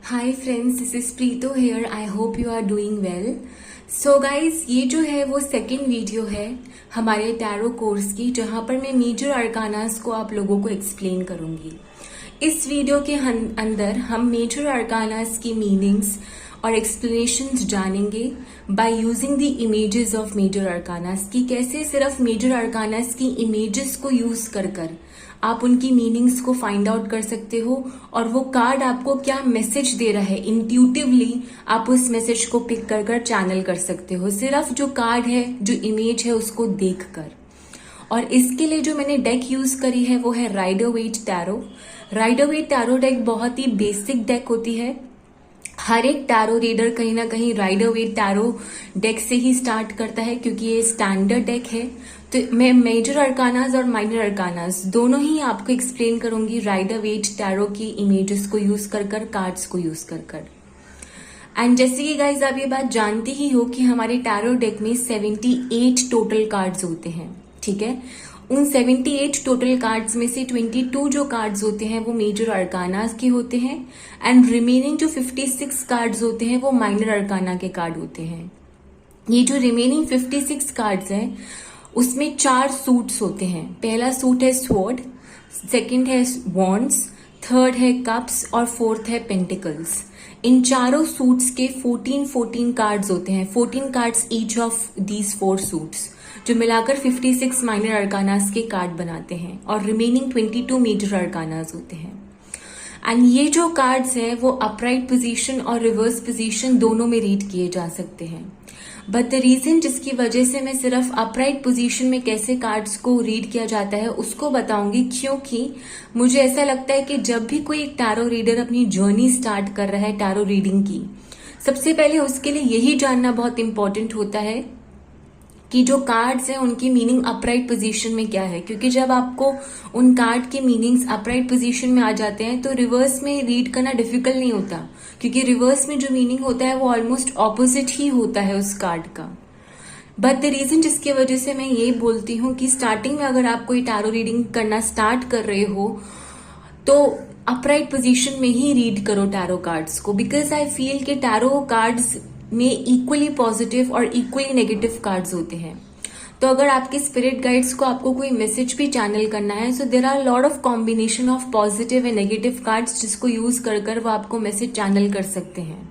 Hi friends, this is Preeto here. I hope you are doing well. So guys, ये जो है वो second video है हमारे टैरो कोर्स की, जहां पर मैं मेजर अरकानास को आप लोगों को एक्सप्लेन करूंगी। इस वीडियो के अंदर हम मेजर अरकानास की मीनिंग्स और एक्सप्लेनेशंस जानेंगे by using the images of major arcanas, की कैसे सिर्फ मेजर अरकानास की इमेजेस को यूज कर आप उनकी मीनिंग्स को फाइंड आउट कर सकते हो और वो कार्ड आपको क्या मैसेज दे रहा है इंट्यूटिवली आप उस मैसेज को पिक कर चैनल कर सकते हो, सिर्फ जो कार्ड है, जो इमेज है, उसको देखकर। और इसके लिए जो मैंने डेक यूज करी है वो है Rider Waite tarot. Rider Waite tarot deck बहुत ही बेसिक डेक होती है। हर एक टैरो रीडर कहीं ना कहीं राइडर वेट टैरो डेक से ही स्टार्ट करता है, क्योंकि ये स्टैंडर्ड डेक है। तो मैं मेजर अरकानास और माइनर अरकानास दोनों ही आपको एक्सप्लेन करूंगी राइडर वेट टैरो की इमेजेस को यूज कर कार्ड्स को यूज कर। एंड जैसे कि गाइज आप ये बात जानते ही हो कि हमारे टैरो डेक में 78 टोटल कार्ड्स होते हैं, ठीक है। उन 78 टोटल कार्ड्स में से 22 जो कार्ड्स होते हैं वो मेजर अरकानास के होते हैं एंड रिमेनिंग जो 56 कार्ड्स होते हैं वो माइनर अरकाना के कार्ड होते हैं। ये जो रिमेनिंग 56 कार्ड्स हैं उसमें 4 सूट्स होते हैं। पहला सूट है स्वॉर्ड, सेकंड है वॉन्ड्स, थर्ड है कप्स और फोर्थ है पेंटिकल्स। इन चारों सूट्स के 14 कार्ड्स होते हैं, 14 cards each of these 4 suits, जो मिलाकर 56 माइनर अरकानास के कार्ड बनाते हैं और रिमेनिंग 22 मेजर अरकानास होते हैं। एंड ये जो कार्ड्स हैं वो अपराइट पोजीशन और रिवर्स पोजीशन दोनों में रीड किए जा सकते हैं। बट द रीजन जिसकी वजह से मैं सिर्फ अपराइट पोजीशन में कैसे कार्ड्स को रीड किया जाता है उसको बताऊंगी, क्योंकि मुझे ऐसा लगता है कि जब भी कोई एक टैरो रीडर अपनी जर्नी स्टार्ट कर रहा है टैरो रीडिंग की, सबसे पहले उसके लिए यही जानना बहुत इंपॉर्टेंट होता है कि जो कार्ड्स हैं उनकी मीनिंग अपराइट पोजीशन में क्या है। क्योंकि जब आपको उन कार्ड के मीनिंग्स अपराइट पोजीशन में आ जाते हैं तो रिवर्स में रीड करना डिफिकल्ट नहीं होता, क्योंकि रिवर्स में जो मीनिंग होता है वो ऑलमोस्ट ऑपोजिट ही होता है उस कार्ड का। बट द रीजन जिसकी वजह से मैं ये बोलती हूँ कि स्टार्टिंग में अगर आप कोई टैरो रीडिंग करना स्टार्ट कर रहे हो तो अपराइट पोजीशन में ही रीड करो टैरो कार्ड्स को, बिकॉज आई फील कि टैरो कार्ड्स में इक्वली पॉजिटिव और इक्वली नेगेटिव कार्ड्स होते हैं। तो अगर आपके स्पिरिट गाइड्स को आपको कोई मैसेज भी चैनल करना है, so there are lot of combination of positive and negative cards जिसको यूज कर वो आपको मैसेज चैनल कर सकते हैं,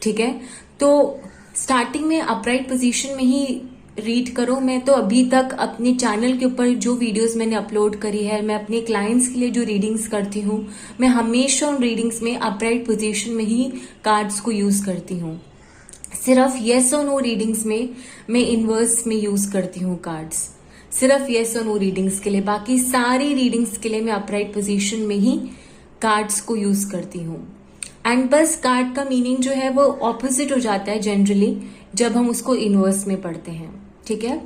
ठीक है। तो स्टार्टिंग में अपराइट पोजीशन में ही रीड करो। मैं तो अभी तक अपने चैनल के ऊपर जो वीडियोस मैंने अपलोड करी है, मैं अपने क्लाइंट्स के लिए जो रीडिंग्स करती हूँ, मैं हमेशा उन रीडिंग्स में अपराइट पोजीशन में ही कार्ड्स को यूज करती हूँ। सिर्फ येस और नो रीडिंग्स में मैं इनवर्स में यूज करती हूँ कार्ड्स, सिर्फ येस और नो रीडिंग्स के लिए। बाकी सारी रीडिंग्स के लिए मैं अपराइट पोजीशन में ही कार्ड्स को यूज करती हूँ। एंड बस कार्ड का मीनिंग जो है वो ऑपोजिट हो जाता है जनरली जब हम उसको इनवर्स में पढ़ते हैं, ठीक है।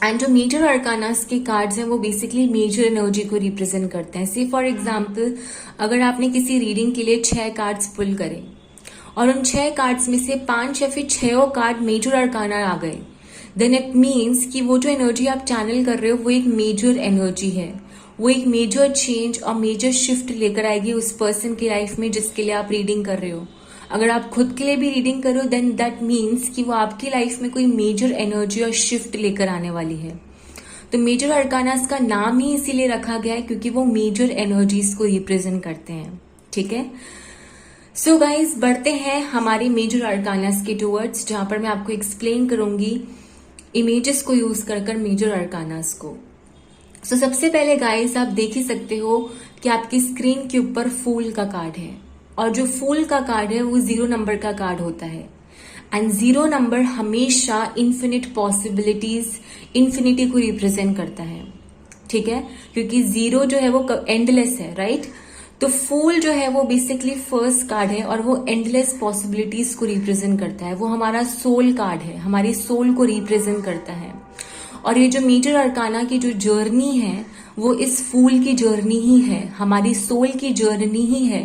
एंड जो मेजर अरकानास के कार्ड्स हैं वो बेसिकली मेजर एनर्जी को रिप्रेजेंट करते हैं। से फॉर एग्जाम्पल, अगर आपने किसी रीडिंग के लिए 6 कार्ड्स पुल करे और उन 6 कार्ड्स में से 5 या फिर 6 कार्ड मेजर अरकाना आ गए, देन इट मीन्स कि वो जो एनर्जी आप चैनल कर रहे हो वो एक मेजर एनर्जी है, वो एक मेजर चेंज और मेजर शिफ्ट लेकर आएगी उस पर्सन की लाइफ में जिसके लिए आप रीडिंग कर रहे हो। अगर आप खुद के लिए भी रीडिंग कर रहे हो देन दैट मीन्स कि वो आपकी लाइफ में कोई मेजर एनर्जी और शिफ्ट लेकर आने वाली है। तो मेजर अरकानास का नाम ही इसीलिए रखा गया है क्योंकि वो मेजर एनर्जीज को रिप्रेजेंट करते हैं, ठीक है। सो गाइज, बढ़ते हैं हमारे मेजर अरकानास के टूवर्ड्स, जहां पर मैं आपको एक्सप्लेन करूंगी इमेजेस को यूज कर मेजर अरकानास को। सो सबसे पहले गाइज आप देख ही सकते हो कि आपकी स्क्रीन के ऊपर फूल का कार्ड है, और जो फूल का कार्ड है वो 0 नंबर का कार्ड होता है। एंड 0 नंबर हमेशा इन्फिनिट पॉसिबिलिटीज, इन्फिनिटी को रिप्रेजेंट करता है, ठीक है, क्योंकि 0 जो है वो एंडलेस है, राइट। तो फूल जो है वो बेसिकली फर्स्ट कार्ड है और वो एंडलेस पॉसिबिलिटीज को रिप्रेजेंट करता है। वो हमारा सोल कार्ड है, हमारी सोल को रिप्रेजेंट करता है। और ये जो मेजर अरकाना की जो जर्नी है वो इस फूल की जर्नी ही है, हमारी सोल की जर्नी ही है।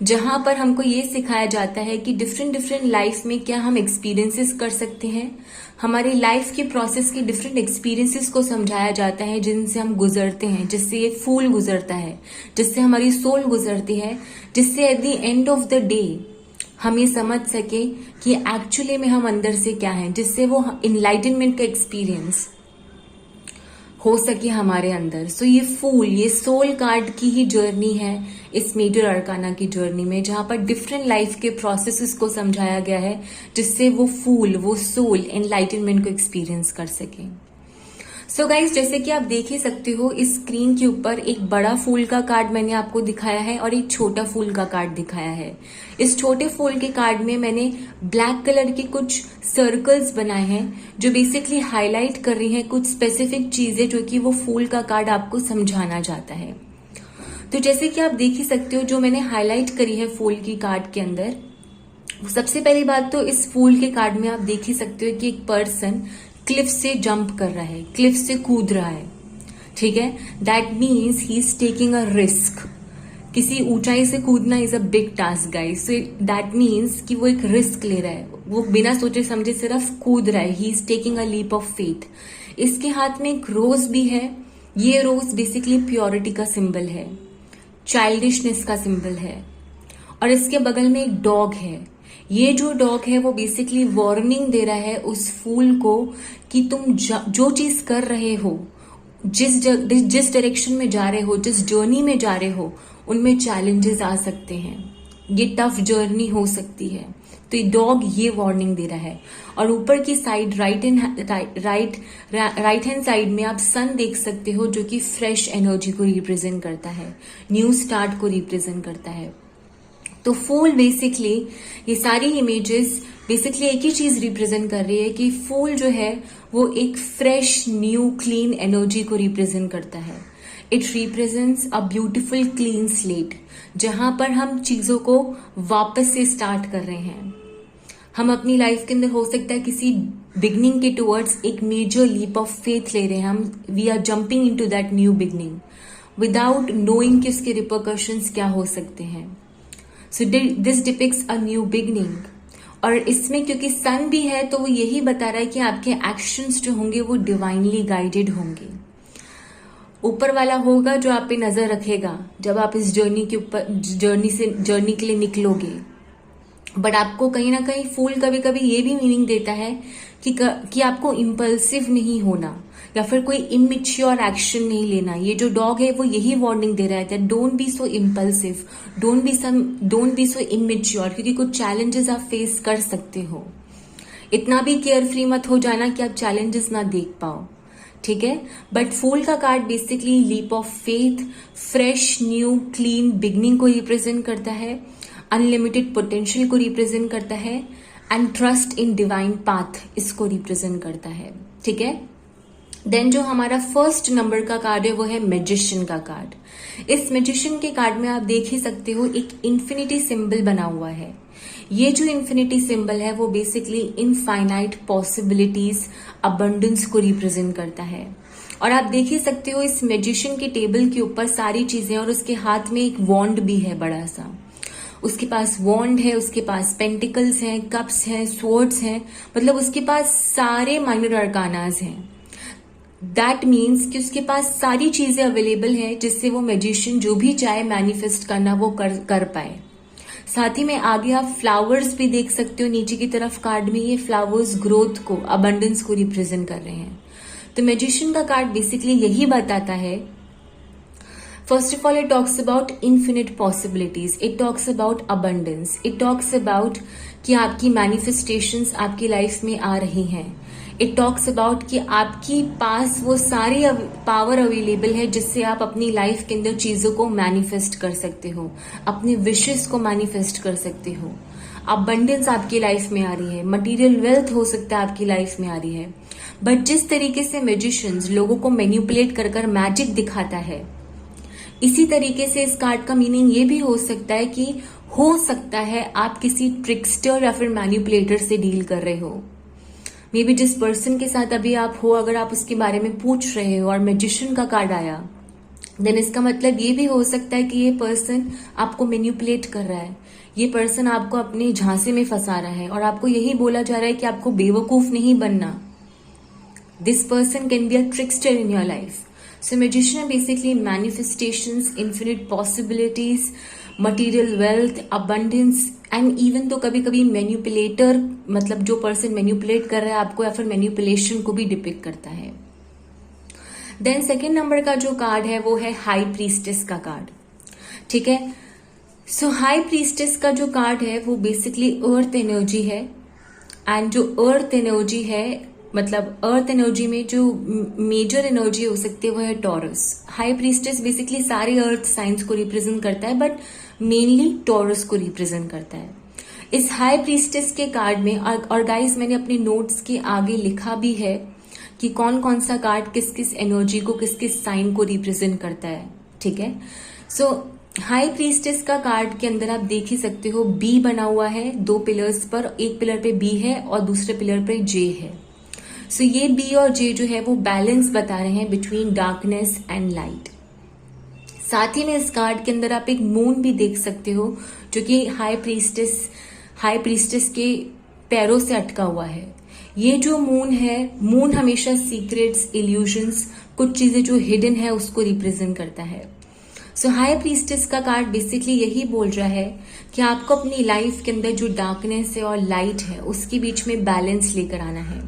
जहां पर हमको ये सिखाया जाता है कि डिफरेंट डिफरेंट लाइफ में क्या हम एक्सपीरियंसेस कर सकते हैं। हमारी लाइफ के प्रोसेस के डिफरेंट एक्सपीरियंसेस को समझाया जाता है जिनसे हम गुजरते हैं, जिससे ये फूल गुजरता है, जिससे हमारी सोल गुजरती है, जिससे at the end of the day हम ये समझ सके कि एक्चुअली में हम अंदर से क्या हैं, जिससे वो इनलाइटनमेंट का एक्सपीरियंस हो सके हमारे अंदर। सो ये फूल, ये सोल कार्ड की ही जर्नी है इस मेजर अरकाना की जर्नी में, जहां पर डिफरेंट लाइफ के प्रोसेसेस को समझाया गया है जिससे वो फूल, वो सोल एनलाइटनमेंट को एक्सपीरियंस कर सके। सो गाइज, जैसे कि आप देख ही सकते हो इस स्क्रीन के ऊपर एक बड़ा फूल का कार्ड मैंने आपको दिखाया है और एक छोटा फूल का कार्ड दिखाया है। इस छोटे फूल के कार्ड में मैंने ब्लैक कलर के कुछ सर्कल्स बनाए हैं जो बेसिकली हाईलाइट कर रही हैं कुछ स्पेसिफिक चीजें जो कि वो फूल का कार्ड आपको समझाना चाहता है। तो जैसे कि आप देख ही सकते हो जो मैंने हाईलाइट करी है फूल की कार्ड के अंदर, सबसे पहली बात तो इस फूल के कार्ड में आप देख ही सकते हो कि एक पर्सन क्लिफ से जंप कर रहा है, क्लिफ से कूद रहा है। ठीक है, that means he is taking a risk. किसी ऊंचाई से कूदना is a big task guys, so that means कि वो एक रिस्क ले रहा है, वो बिना सोचे समझे सिर्फ कूद रहा है। He is taking a leap of faith. इसके हाथ में एक रोज भी है। ये रोज बेसिकली प्योरिटी का सिंबल है, चाइल्डिशनेस का सिंबल है। और इसके बगल में एक डॉग है। ये जो डॉग है वो बेसिकली वार्निंग दे रहा है उस फूल को कि तुम जो चीज कर रहे हो, जिस डायरेक्शन में जा रहे हो, जिस जर्नी में जा रहे हो, उनमें चैलेंजेस आ सकते हैं, ये टफ जर्नी हो सकती है। तो ये डॉग ये वार्निंग दे रहा है। और ऊपर की साइड राइट हैंड साइड में आप सन देख सकते हो जो कि फ्रेश एनर्जी को रिप्रेजेंट करता है, न्यू स्टार्ट को रिप्रेजेंट करता है। तो फूल बेसिकली, ये सारी इमेजेस बेसिकली एक ही चीज रिप्रेजेंट कर रही है कि फूल जो है वो एक फ्रेश, न्यू, क्लीन एनर्जी को रिप्रेजेंट करता है। It represents a beautiful clean slate, जहां पर हम चीजों को वापस से स्टार्ट कर रहे हैं। हम अपनी लाइफ के अंदर हो सकता है किसी बिगनिंग के टुवर्ड्स एक मेजर लीप ऑफ फेथ ले रहे हैं हम, we are jumping into that new beginning without knowing कि उसके रिपरकशंस क्या हो सकते हैं। So this depicts a new beginning. और इसमें क्योंकि सन भी है तो वो यही बता रहा है कि आपके एक्शंस जो होंगे वो डिवाइनली गाइडेड होंगे। ऊपर वाला होगा जो आप पे नजर रखेगा जब आप इस जर्नी के लिए निकलोगे। बट आपको कहीं ना कहीं फूल कभी कभी ये भी मीनिंग देता है कि आपको इम्पल्सिव नहीं होना या फिर कोई इमेच्योर एक्शन नहीं लेना। ये जो डॉग है वो यही वार्निंग दे रहा है, don't be so impulsive, don't be so immature, क्योंकि कुछ चैलेंजेस आप फेस कर सकते हो। इतना भी केयर फ्री मत हो जाना कि आप चैलेंजेस ना देख पाओ। ठीक है, बट फूल का card basically leap of faith, fresh, new, clean beginning को रिप्रेजेंट करता है, अनलिमिटेड पोटेंशियल को रिप्रेजेंट करता है, and trust in divine path इसको रिप्रेजेंट करता है। ठीक है, देन जो हमारा फर्स्ट नंबर का कार्ड है वो है मैजिशियन का कार्ड। इस मैजिशियन के कार्ड में आप देख ही सकते हो एक इन्फिनिटी सिंबल बना हुआ है। ये जो इन्फिनिटी सिंबल है वो बेसिकली इनफाइनाइट पॉसिबिलिटीज, अबंडेंस को रिप्रेजेंट करता है। और आप देख ही सकते हो इस मैजिशियन के टेबल के ऊपर सारी चीजें, और उसके हाथ में एक वॉन्ड भी है बड़ा सा। उसके पास वॉन्ड है, उसके पास पेंटिकल्स हैं, कप्स हैं, स्वॉर्ड्स हैं, मतलब उसके पास सारे माइनर अरकानाज हैं। दैट मीन्स कि उसके पास सारी चीजें अवेलेबल हैं जिससे वो मैजिशियन जो भी चाहे मैनिफेस्ट करना वो कर पाए। साथ ही में आगे आप फ्लावर्स भी देख सकते हो नीचे की तरफ कार्ड में। ये फ्लावर्स ग्रोथ को, अबंडेंस को रिप्रेजेंट कर रहे हैं। तो मैजिशियन का कार्ड बेसिकली यही बताता है, first of all it talks about infinite possibilities, it talks about abundance, it talks about कि आपकी मैनिफेस्टेशंस आपकी लाइफ में आ रही हैं। इट टॉक्स अबाउट कि आपकी पास वो सारी पावर अवेलेबल है जिससे आप अपनी लाइफ के अंदर चीजों को मैनिफेस्ट कर सकते हो, अपने विशेस को मैनिफेस्ट कर सकते हो। अबंडेंस आपकी लाइफ में आ रही है, मटेरियल वेल्थ हो सकता है आपकी लाइफ में आ रही है। बट जिस तरीके से मैजिशियंस लोगों को मैनिपुलेट कर कर मैजिक दिखाता है, इसी तरीके से इस कार्ड का मीनिंग ये भी हो सकता है कि हो सकता है आप किसी ट्रिक्स्टर या फिर मैनिपुलेटर से डील कर रहे हो। मे बी जिस पर्सन के साथ अभी आप हो, अगर आप उसके बारे में पूछ रहे हो और मैजिशियन का कार्ड आया, देन इसका मतलब ये भी हो सकता है कि ये पर्सन आपको मैनिपुलेट कर रहा है, ये पर्सन आपको अपने झांसे में फंसा रहा है और आपको यही बोला जा रहा है कि आपको बेवकूफ नहीं बनना. This person can be a trickster in your life. So magician basically manifestations, infinite possibilities, material wealth, abundance and even तो कभी कभी मैनिपुलेटर, मतलब जो पर्सन मैनिपुलेट कर रहा है आपको या फिर मैनिपुलेशन को भी डिपिक्ट करता है. देन सेकेंड नंबर का जो कार्ड है वो है हाई प्रीस्टेस का कार्ड. ठीक है. सो हाई प्रीस्टेस का जो कार्ड है वो बेसिकली अर्थ एनर्जी है. एंड जो अर्थ एनर्जी है, मतलब अर्थ एनर्जी में जो मेजर एनर्जी हो सकती है वो है टॉरस. हाई प्रीस्टेस बेसिकली सारे अर्थ साइंस को रिप्रेजेंट करता है, बट मेनली टॉरस को रिप्रेजेंट करता है. इस हाई प्रीस्टेस के कार्ड में, और गाइस मैंने अपने नोट्स के आगे लिखा भी है कि कौन कौन सा कार्ड किस किस एनर्जी को, किस किस साइन को रिप्रेजेंट करता है. ठीक है. सो हाई प्रीस्टेस का कार्ड के अंदर आप देख ही सकते हो, बी बना हुआ है 2 पिलर्स पर. एक पिलर पे बी है और दूसरे पिलर पे जे है. सो ये बी और जे जो है वो बैलेंस बता रहे हैं बिटवीन डार्कनेस एंड लाइट. साथ ही में इस कार्ड के अंदर आप एक मून भी देख सकते हो जो कि हाई प्रीस्टेस के पैरों से अटका हुआ है. ये जो मून है, मून हमेशा सीक्रेट्स, इल्यूजन्स, कुछ चीजें जो हिडन है उसको रिप्रेजेंट करता है. सो हाई प्रीस्टेस का कार्ड बेसिकली यही बोल रहा है कि आपको अपनी लाइफ के अंदर जो डार्कनेस है और लाइट है उसके बीच में बैलेंस लेकर आना है.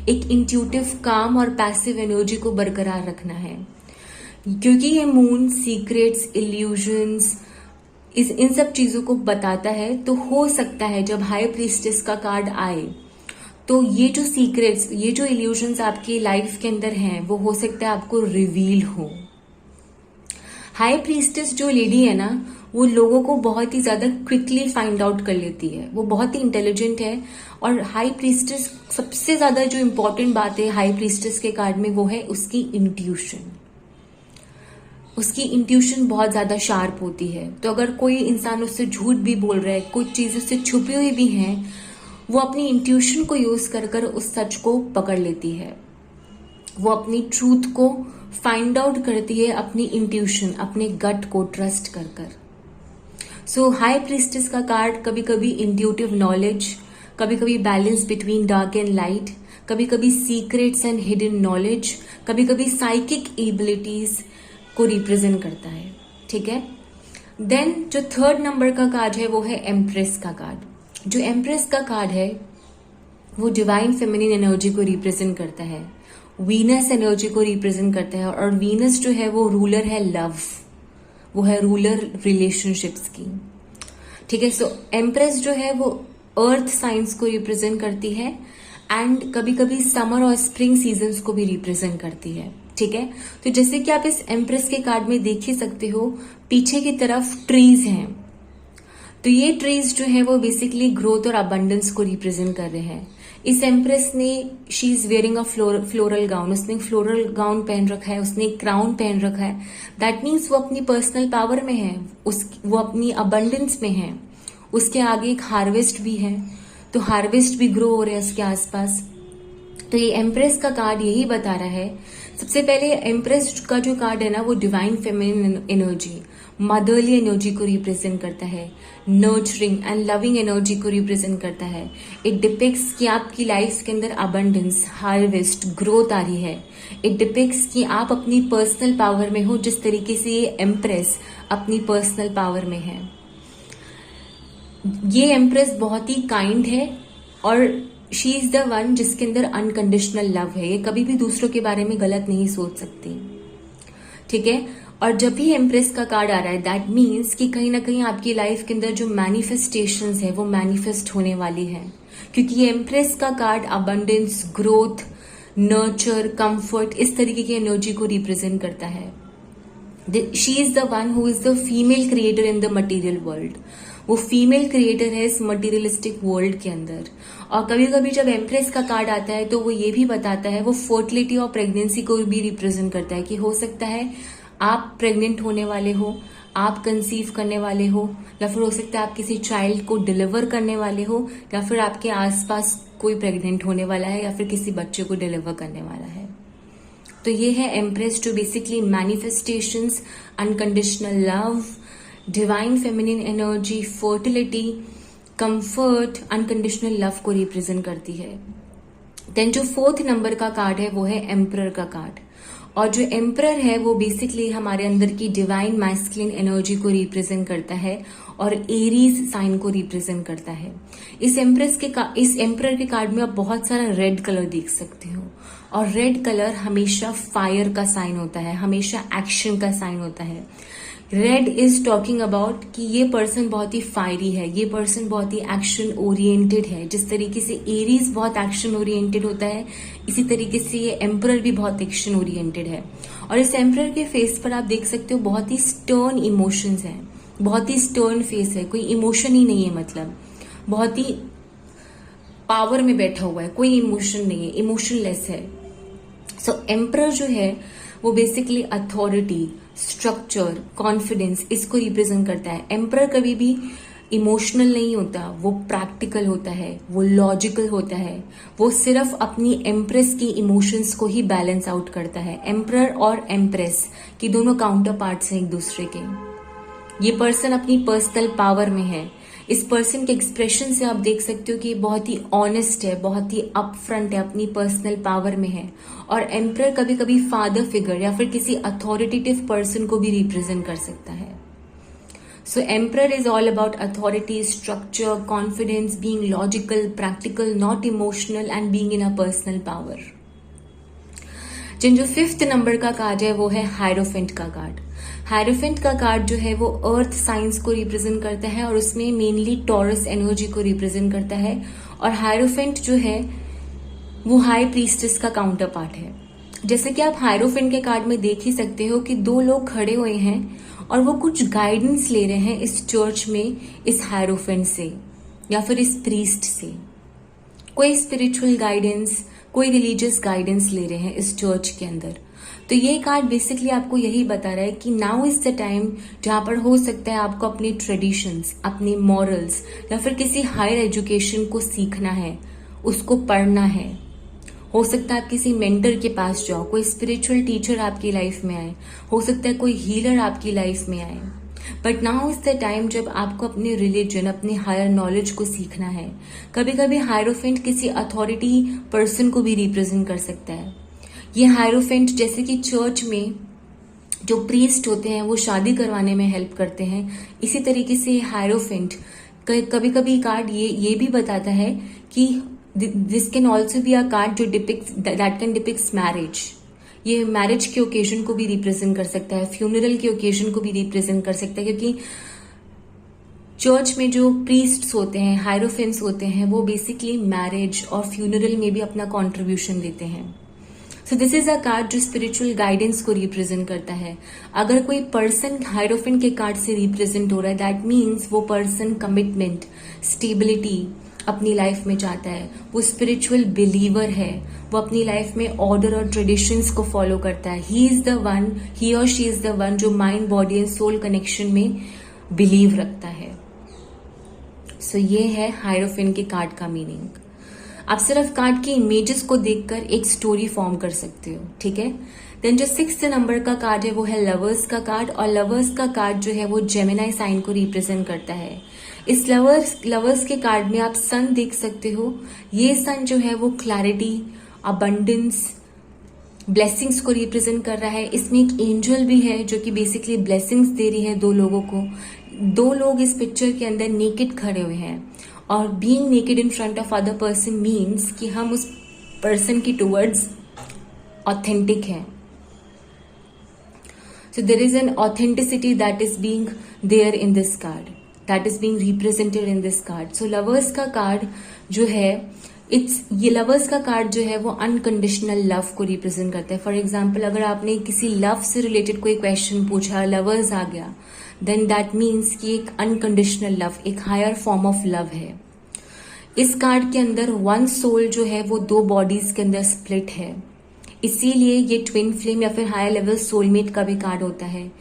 एक इंट्यूटिव, काम और पैसिव एनर्जी को बरकरार रखना है, क्योंकि ये मून सीक्रेट्स, इल्यूजन्स, इन सब चीजों को बताता है. तो हो सकता है जब हाई प्रीस्टेस का कार्ड आए तो ये जो सीक्रेट्स, ये जो इल्यूजन्स आपकी लाइफ के अंदर हैं वो हो सकता है आपको रिवील हो. हाई प्रीस्टेस जो लेडी है ना, वो लोगों को बहुत ही ज्यादा क्विकली फाइंड आउट कर लेती है. वो बहुत ही इंटेलिजेंट है. और हाई प्रीस्टेस, सबसे ज्यादा जो इंपॉर्टेंट बात है हाई प्रीस्टेस के कार्ड में वो है उसकी इंट्यूशन. उसकी इंट्यूशन बहुत ज्यादा शार्प होती है. तो अगर कोई इंसान उससे झूठ भी बोल रहा है, कुछ चीजें उससे छुपी हुई भी हैं, वो अपनी इंट्यूशन को यूज कर कर उस सच को पकड़ लेती है. वो अपनी ट्रूथ को फाइंड आउट करती है अपनी इंट्यूशन, अपने गट को ट्रस्ट कर कर. सो हाई प्रीस्टेस का कार्ड कभी कभी इंट्यूटिव नॉलेज, कभी कभी balance between dark and light, कभी कभी सीक्रेट्स एंड हिडन नॉलेज, कभी कभी साइकिक एबिलिटीज को रिप्रेजेंट करता है. ठीक है. देन जो थर्ड नंबर का कार्ड है वो है एम्प्रेस का कार्ड. जो एम्प्रेस का कार्ड है वो डिवाइन फेमिनिन एनर्जी को रिप्रेजेंट करता है, वीनस एनर्जी को रिप्रेजेंट करता है. और वीनस जो है वो रूलर है लव, वो है रूलर रिलेशनशिप्स की. ठीक है. सो एम्प्रेस जो है वो अर्थ साइंस को रिप्रेजेंट करती है एंड कभी कभी समर और स्प्रिंग सीजन्स को भी रिप्रेजेंट करती है. ठीक है. तो जैसे कि आप इस एम्प्रेस के कार्ड में देख ही सकते हो, पीछे की तरफ ट्रीज हैं. तो ये ट्रीज जो है वो बेसिकली ग्रोथ और अबंडेंस को रिप्रेजेंट कर रहे हैं. इस एम्प्रेस ने, she is wearing a floral gown, उसने फ्लोरल गाउन पहन रखा है, उसने क्राउन पहन रखा है. दैट मीन्स वो अपनी पर्सनल पावर में है, वो अपनी अबंडेंस में है. उसके आगे एक हार्वेस्ट भी है, तो हार्वेस्ट भी ग्रो हो रहा है उसके आसपास. तो ये एम्प्रेस का कार्ड यही बता रहा है. सबसे पहले एम्प्रेस का जो कार्ड है ना वो divine feminine energy, motherly energy को रिप्रेजेंट करता है, नर्चरिंग एंड लविंग एनर्जी को रिप्रेजेंट करता है. इट डिपिक्स कि आपकी लाइफ के अंदर अबंडेंस, हार्वेस्ट, ग्रोथ आ रही है. इट डिपिक्स कि आप अपनी पर्सनल पावर में हो, जिस तरीके से ये एम्प्रेस अपनी पर्सनल पावर में है. ये एम्प्रेस बहुत ही काइंड है और शी इज द वन जिसके अंदर अनकंडीशनल लव है. ये कभी भी दूसरों के बारे में गलत नहीं सोच सकती. ठीक है. और जब भी एम्प्रेस का कार्ड आ रहा है दैट मीन्स कि कहीं ना कहीं आपकी लाइफ के अंदर जो मैनिफेस्टेशंस है वो मैनिफेस्ट होने वाली है, क्योंकि ये एम्प्रेस का card abundance, growth, nurture, comfort, इस तरीके की एनर्जी को रिप्रेजेंट करता है. She is the one who is the female creator in the material world. वो फीमेल क्रिएटर है इस मटीरियलिस्टिक वर्ल्ड के अंदर. और कभी कभी जब एम्प्रेस का कार्ड आता है तो वो ये भी बताता है, वो फर्टिलिटी और प्रेगनेंसी को भी रिप्रेजेंट करता है कि हो सकता है आप प्रेग्नेंट होने वाले हो, आप कंसीव करने वाले हो, या फिर हो सकता है आप किसी चाइल्ड को डिलीवर करने वाले हो, या फिर आपके आसपास कोई प्रेग्नेंट होने वाला है, या फिर किसी बच्चे को डिलीवर करने वाला है. तो ये है एम्प्रेस, जो basically manifestations, unconditional love, divine feminine energy, fertility, comfort, unconditional love को रिप्रेजेंट करती है। देन जो 4th नंबर का कार्ड है वो है एम्परर का कार्ड, और जो एम्परर है वो बेसिकली हमारे अंदर की डिवाइन मैस्कुलिन एनर्जी को रिप्रेजेंट करता है और एरीज साइन को रिप्रेजेंट करता है। इस एम्परर के कार्ड में आप बहुत सारा रेड कलर देख सकते हो, और रेड कलर हमेशा फायर का साइन होता है, हमेशा एक्शन का साइन होता है। रेड इज टॉकिंग अबाउट कि ये पर्सन बहुत ही फायरी है, ये पर्सन बहुत ही एक्शन ओरिएंटेड है। जिस तरीके से एरीज बहुत एक्शन ओरिएंटेड होता है, इसी तरीके से ये एम्परर भी बहुत एक्शन ओरिएंटेड है। और इस एम्परर के फेस पर आप देख सकते हो बहुत ही स्टर्न इमोशंस हैं, बहुत ही स्टर्न फेस है, कोई इमोशन ही नहीं है, मतलब बहुत ही पावर में बैठा हुआ है, कोई इमोशन नहीं है, इमोशनलेस है। सो एम्परर जो है वो बेसिकली अथॉरिटी, स्ट्रक्चर, कॉन्फिडेंस, इसको रिप्रेजेंट करता है। एम्परर कभी भी इमोशनल नहीं होता, वो प्रैक्टिकल होता है, वो लॉजिकल होता है, वो सिर्फ अपनी एम्प्रेस की इमोशंस को ही बैलेंस आउट करता है। एम्परर और एम्प्रेस की दोनों काउंटर पार्ट्स हैं एक दूसरे के। ये पर्सन अपनी पर्सनल पावर में है। इस पर्सन के एक्सप्रेशन से आप देख सकते हो कि बहुत ही ऑनेस्ट है, बहुत ही अपफ्रंट है, अपनी पर्सनल पावर में है। और एम्परर कभी कभी फादर फिगर या फिर किसी अथॉरिटेटिव पर्सन को भी रिप्रेजेंट कर सकता है। So emperor is all about authority, structure, confidence, being logical, practical, not emotional and being in a personal power. जिन जो 5th नंबर का कार्ड है वो है हायरोफेंट का कार्ड। हायरोफेंट का कार्ड जो है वो अर्थ साइंस को रिप्रेजेंट करता है और उसमें मेनली टॉरस एनर्जी को रिप्रेजेंट करता है। और हायरोफेंट जो है वो हाई प्रीस्टेस का काउंटर पार्ट है। जैसे कि आप हायरोफेंट के कार्ड में देख ही सकते हो कि 2 लोग खड़े हुए हैं और वो कुछ गाइडेंस ले रहे हैं इस चर्च में, इस हायरोफेंट से या फिर इस प्रीस्ट से। कोई स्पिरिचुअल गाइडेंस, कोई रिलीजियस गाइडेंस ले रहे हैं इस चर्च के अंदर। तो ये कार्ड बेसिकली आपको यही बता रहा है कि नाउ इज द टाइम जहां पर हो सकता है आपको अपने ट्रेडिशंस, अपने मॉरल्स या फिर किसी हायर एजुकेशन को सीखना है, उसको पढ़ना है। हो सकता है आप किसी मेंटर के पास जाओ, कोई स्पिरिचुअल टीचर आपकी लाइफ में आए, हो सकता है कोई हीलर आपकी लाइफ में आए। But now is the time जब आपको अपने रिलीजन, अपने हायर नॉलेज को सीखना है। कभी कभी हायरोफेंट किसी अथॉरिटी पर्सन को भी रिप्रेजेंट कर सकता है। ये हायरोफेंट जैसे कि चर्च में जो प्रीस्ट होते हैं वो शादी करवाने में हेल्प करते हैं, इसी तरीके से हायरोफेंट कभी कभी कार्ड ये भी बताता है कि this can also be a card जो दैट कैन डिपिक्ट्स मैरिज। ये मैरिज के ओकेजन को भी रिप्रेजेंट कर सकता है, फ्यूनरल के ओकेजन को भी रिप्रेजेंट कर सकता है, क्योंकि चर्च में जो प्रीस्ट्स होते हैं, हायरोफेंट्स होते हैं, वो बेसिकली मैरिज और फ्यूनरल में भी अपना कॉन्ट्रीब्यूशन देते हैं। So this is a card जो स्पिरिचुअल गाइडेंस को रिप्रेजेंट करता है। अगर कोई पर्सन हायरोफेंट के कार्ड से रिप्रेजेंट हो रहा है, दैट मीन्स वो पर्सन कमिटमेंट, स्टेबिलिटी अपनी लाइफ में चाहता है, वो स्पिरिचुअल बिलीवर है, वो अपनी लाइफ में ऑर्डर और ट्रेडिशंस को फॉलो करता है। ही और शी इज द वन जो mind, body and soul connection में बिलीव रखता है। सो ये है हायरोफेंट के कार्ड का मीनिंग। आप सिर्फ कार्ड की इमेजेस को देखकर एक स्टोरी फॉर्म कर सकते हो, ठीक है। देन जो 6th नंबर का कार्ड है वो है लवर्स का कार्ड, और लवर्स का कार्ड जो है वो जेमिनी साइन को रिप्रेजेंट करता है। इस लवर्स के कार्ड में आप सन देख सकते हो। ये सन जो है वो क्लैरिटी, अबंडेंस, ब्लेसिंग्स को रिप्रेजेंट कर रहा है। इसमें एक एंजल भी है जो कि बेसिकली ब्लेसिंग्स दे रही है 2 लोगों को। 2 लोग इस पिक्चर के अंदर नेकेड खड़े हुए हैं, और being naked in front of other person means कि हम उस पर्सन की टुवर्ड्स ऑथेंटिक हैं। So there is an authenticity that is being there in this card, that is being represented in this card. So lovers का card जो है ये lovers का कार्ड जो है वो अनकंडीशनल लव को रिप्रेजेंट करता है। फॉर एग्जाम्पल, अगर आपने किसी लव से रिलेटेड कोई क्वेश्चन पूछा, लवर्स आ गया, देन दैट मीन्स कि एक अनकंडीशनल लव, एक हायर फॉर्म ऑफ लव है। इस कार्ड के अंदर 1 सोल जो है वो 2 बॉडीज के अंदर स्प्लिट है, इसीलिए ये ट्विन फ्लेम या फिर हायर लेवल सोलमेट का भी कार्ड होता है।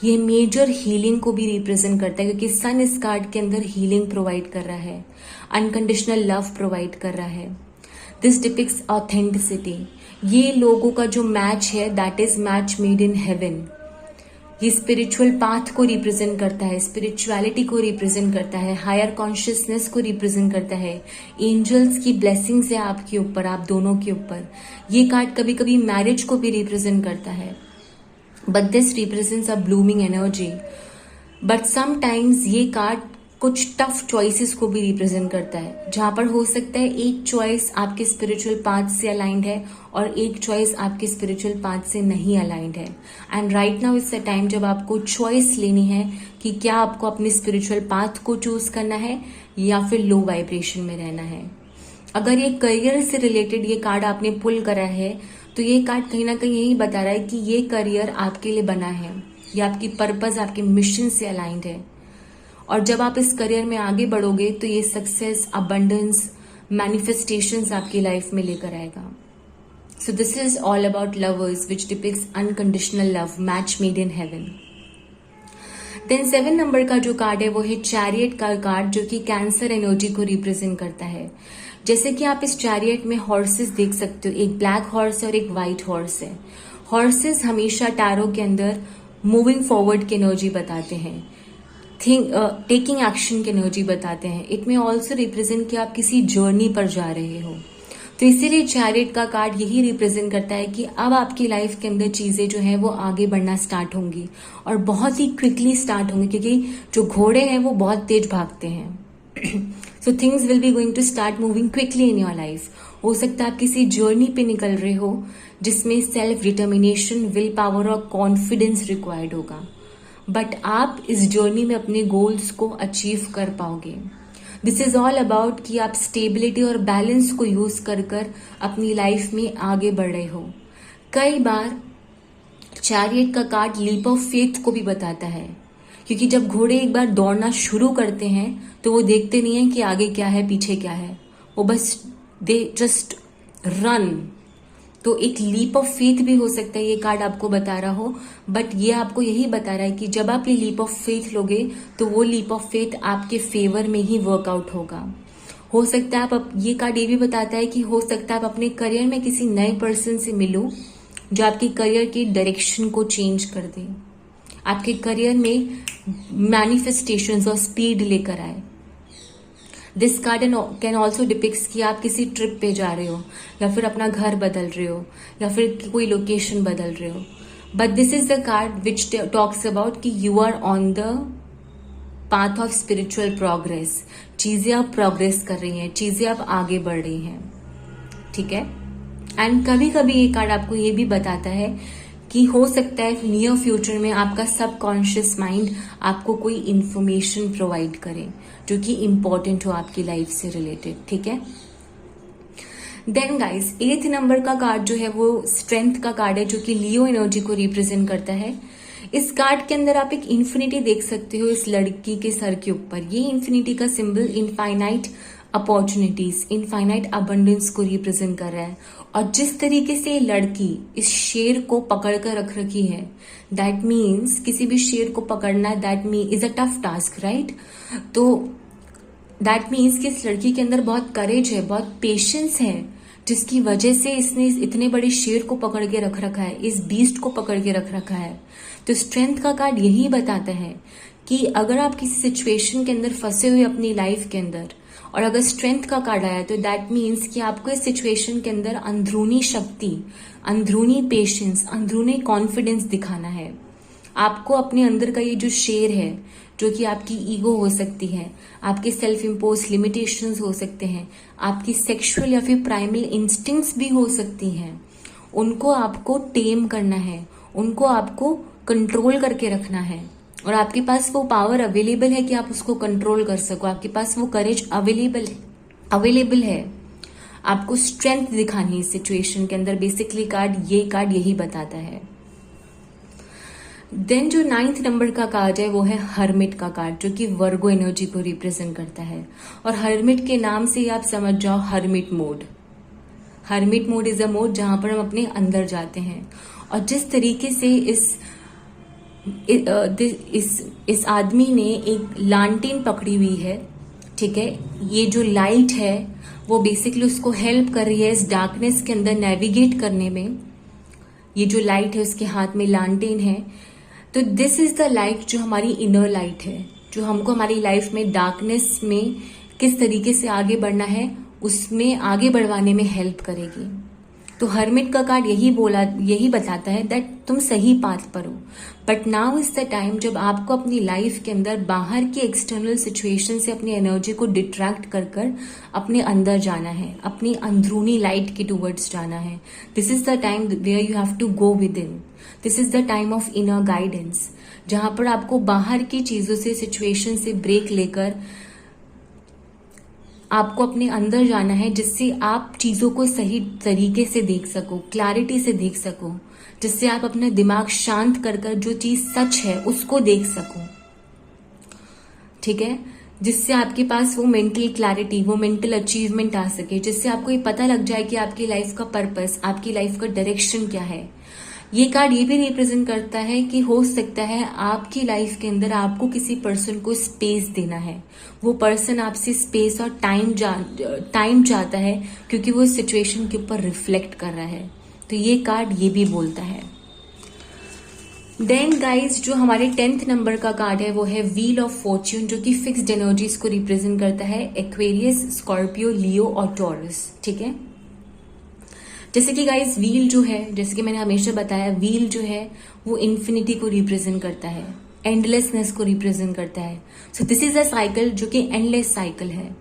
ये मेजर हीलिंग को भी रिप्रेजेंट करता है, क्योंकि सन इस कार्ड के अंदर हीलिंग प्रोवाइड कर रहा है, अनकंडीशनल लव प्रोवाइड कर रहा है। This depicts authenticity. ये लोगों का जो मैच है that is match made in haven. ये स्पिरिचुअल पाथ को रिप्रेजेंट करता है, स्पिरिचुअलिटी को रिप्रेजेंट करता है, हायर कॉन्शियसनेस को रिप्रेजेंट करता है, एंजल्स की ब्लेसिंग्स है आपके ऊपर, आप दोनों के ऊपर। ये कार्ड कभी कभी मैरिज को भी रिप्रेजेंट करता है, but this represents a blooming energy. But sometimes ये कार्ड कुछ टफ चॉइसेस को भी रिप्रेजेंट करता है, जहां पर हो सकता है एक चॉइस आपके स्पिरिचुअल पाथ से अलाइंड है और एक चॉइस आपके स्पिरिचुअल पाथ से नहीं अलाइंड है। And right now it's a time जब आपको चॉइस लेनी है कि क्या आपको अपने स्पिरिचुअल पाथ को चूज करना है या फिर लो वाइब्रेशन में रहना है। अगर ये करियर से रिलेटेड ये कार्ड आपने पुल करा है तो ये कार्ड कहीं ना कहीं यही बता रहा है कि ये करियर आपके लिए बना है, ये आपकी पर्पस, आपके मिशन से अलाइंड है। और जब आप इस करियर में आगे बढ़ोगे तो ये सक्सेस, अबंडेंस, मैनिफेस्टेशंस आपकी लाइफ में लेकर आएगा। So this is all about lovers which depicts unconditional love, match made in heaven. Then 7 number का जो कार्ड है वो है चैरियट का कार्ड, जो कि कैंसर एनर्जी को रिप्रेजेंट करता है। जैसे कि आप इस चैरियट में हॉर्सेस देख सकते हो, एक ब्लैक हॉर्स है और एक व्हाइट हॉर्स है। हॉर्सेस हमेशा टैरो के अंदर मूविंग फॉरवर्ड की एनर्जी बताते हैं, टेकिंग एक्शन की एनर्जी बताते हैं। इट में ऑल्सो रिप्रेजेंट कि आप किसी जर्नी पर जा रहे हो। तो इसीलिए चैरियट का कार्ड यही रिप्रेजेंट करता है कि अब आपकी लाइफ के अंदर चीजें जो है वो आगे बढ़ना स्टार्ट होंगी और बहुत ही क्विकली स्टार्ट होंगी, क्योंकि जो घोड़े हैं वो बहुत तेज भागते हैं। So things will be going to start moving quickly in your life. हो सकता है आप किसी जर्नी पे निकल रहे हो जिसमें सेल्फ डिटर्मिनेशन, विल पावर और कॉन्फिडेंस रिक्वायर्ड होगा, बट आप इस जर्नी में अपने गोल्स को अचीव कर पाओगे। दिस इज ऑल अबाउट कि आप स्टेबिलिटी और बैलेंस को यूज कर कर अपनी लाइफ में आगे बढ़ रहे हो। कई बार चैरियट का कार्ड लीप ऑफ फेथ को भी बताता है, क्योंकि जब घोड़े एक बार दौड़ना शुरू करते हैं तो वो देखते नहीं है कि आगे क्या है पीछे क्या है, वो बस दे जस्ट रन। तो एक लीप ऑफ फेथ भी हो सकता है ये कार्ड आपको बता रहा हो, बट ये आपको यही बता रहा है कि जब आप ये लीप ऑफ फेथ लोगे तो वो लीप ऑफ फेथ आपके फेवर में ही वर्कआउट होगा। हो सकता है आप ये कार्ड ये भी बताता है कि हो सकता है आप अपने करियर में किसी नए पर्सन से मिलो जो आपके करियर की डायरेक्शन को चेंज कर दे, आपके करियर में मैनिफेस्टेशंस और स्पीड लेकर आए। This card can also depicts कि आप किसी ट्रिप पे जा रहे हो या फिर अपना घर बदल रहे हो या फिर कोई लोकेशन बदल रहे हो, but this is the card which talks about कि you are on the path of spiritual progress. चीजें आप प्रोग्रेस कर रही हैं, चीजें आप आगे बढ़ रही हैं, ठीक है। एंड कभी कभी ये कार्ड आपको ये भी बताता है कि हो सकता है नियर फ्यूचर में आपका सबकॉन्शियस माइंड आपको कोई इंफॉर्मेशन प्रोवाइड करे जो कि इंपॉर्टेंट हो आपकी लाइफ से रिलेटेड, ठीक है। देन गाइस 8th नंबर का कार्ड जो है वो स्ट्रेंथ का कार्ड है, जो कि लियो एनर्जी को रिप्रेजेंट करता है। इस कार्ड के अंदर आप एक इन्फिनिटी देख सकते हो इस लड़की के सर के ऊपर। ये इन्फिनिटी का symbol infinite opportunities, infinite abundance को रिप्रेजेंट कर रहा है। और जिस तरीके से लड़की इस शेर को पकड़ कर रख रखी है, दैट मीन्स किसी भी शेर को पकड़ना that mean is a tough task, right. तो दैट मीन्स कि इस लड़की के अंदर बहुत करेज है, बहुत पेशेंस है, जिसकी वजह से इसने इतने बड़े शेर को पकड़ के रख रखा है, इस बीस्ट को पकड़ के रख रखा है। तो स्ट्रेंथ का कार्ड यही बताता है कि अगर आप किसी सिचुएशन के अंदर फंसे हुए अपनी लाइफ के अंदर और अगर स्ट्रेंथ का कार्ड आया तो दैट मीन्स कि आपको इस सिचुएशन के अंदर अंदरूनी शक्ति, अंदरूनी पेशेंस, अंदरूनी कॉन्फिडेंस दिखाना है। आपको अपने अंदर का ये जो शेर है, जो कि आपकी ईगो हो सकती है, आपके सेल्फ इम्पोज लिमिटेशंस हो सकते हैं, आपकी सेक्सुअल या फिर प्राइमल इंस्टिंक्ट्स भी हो सकती हैं, उनको आपको टेम करना है, उनको आपको कंट्रोल करके रखना है। और आपके पास वो पावर अवेलेबल है कि आप उसको कंट्रोल कर सको, आपके पास वो करेज अवेलेबल है। आपको स्ट्रेंथ दिखानी है इस सिचुएशन के अंदर। बेसिकली ये कार्ड यही बताता है। देन जो 9th नंबर का कार्ड है वो है हर्मिट का कार्ड, जो कि वर्गो एनर्जी को रिप्रेजेंट करता है। और हर्मिट के नाम से ही आप समझ जाओ hermit mode. Hermit mode is a mode जहां पर हम अपने अंदर जाते हैं। और जिस तरीके से इस आदमी ने एक लालटेन पकड़ी हुई है, ठीक है, ये जो लाइट है वो बेसिकली उसको हेल्प कर रही है इस डार्कनेस के अंदर नेविगेट करने में। ये जो लाइट है उसके हाथ में लालटेन है, तो दिस इज द लाइट जो हमारी इनर लाइट है, जो हमको हमारी लाइफ में डार्कनेस में किस तरीके से आगे बढ़ना है उसमें आगे बढ़वाने में हेल्प करेगी। तो हर्मिट का कार्ड यही बताता है दैट तुम सही पाथ पर हो, but now is the time जब आपको अपनी लाइफ के अंदर बाहर की एक्सटर्नल सिचुएशन से अपनी एनर्जी को डिट्रैक्ट कर कर अपने अंदर जाना है, अपनी अंदरूनी लाइट के टूवर्ड्स जाना है। This is the time where you have to go within. This is the time of inner guidance, जहां पर आपको बाहर की चीजों से, सिचुएशन से ब्रेक लेकर आपको अपने अंदर जाना है, जिससे आप चीजों को सही तरीके से देख सको, क्लैरिटी से देख सको, जिससे आप अपना दिमाग शांत कर कर जो चीज सच है उसको देख सको। ठीक है, जिससे आपके पास वो मेंटल क्लैरिटी, वो मेंटल अचीवमेंट आ सके, जिससे आपको ये पता लग जाए कि आपकी लाइफ का पर्पस, आपकी लाइफ का डायरेक्शन क्या है। ये कार्ड ये भी रिप्रेजेंट करता है कि हो सकता है आपकी लाइफ के अंदर आपको किसी पर्सन को स्पेस देना है, वो पर्सन आपसे स्पेस और टाइम चाहता है क्योंकि वो सिचुएशन के ऊपर रिफ्लेक्ट कर रहा है। तो ये कार्ड ये भी बोलता है। देन गाइज, जो हमारे 10th नंबर का कार्ड है वो है व्हील ऑफ फॉर्च्यून, जो कि फिक्स्ड एनर्जीज को रिप्रेजेंट करता है, एक्वेरियस, स्कॉर्पियो, लियो और टॉरस। ठीक है, जैसे कि गाइज व्हील जो है, जैसे कि मैंने हमेशा बताया, व्हील जो है वो इन्फिनिटी को रिप्रेजेंट करता है, एंडलेसनेस को रिप्रेजेंट करता है। सो दिस इज अ साइकिल जो कि एंडलेस साइकिल है।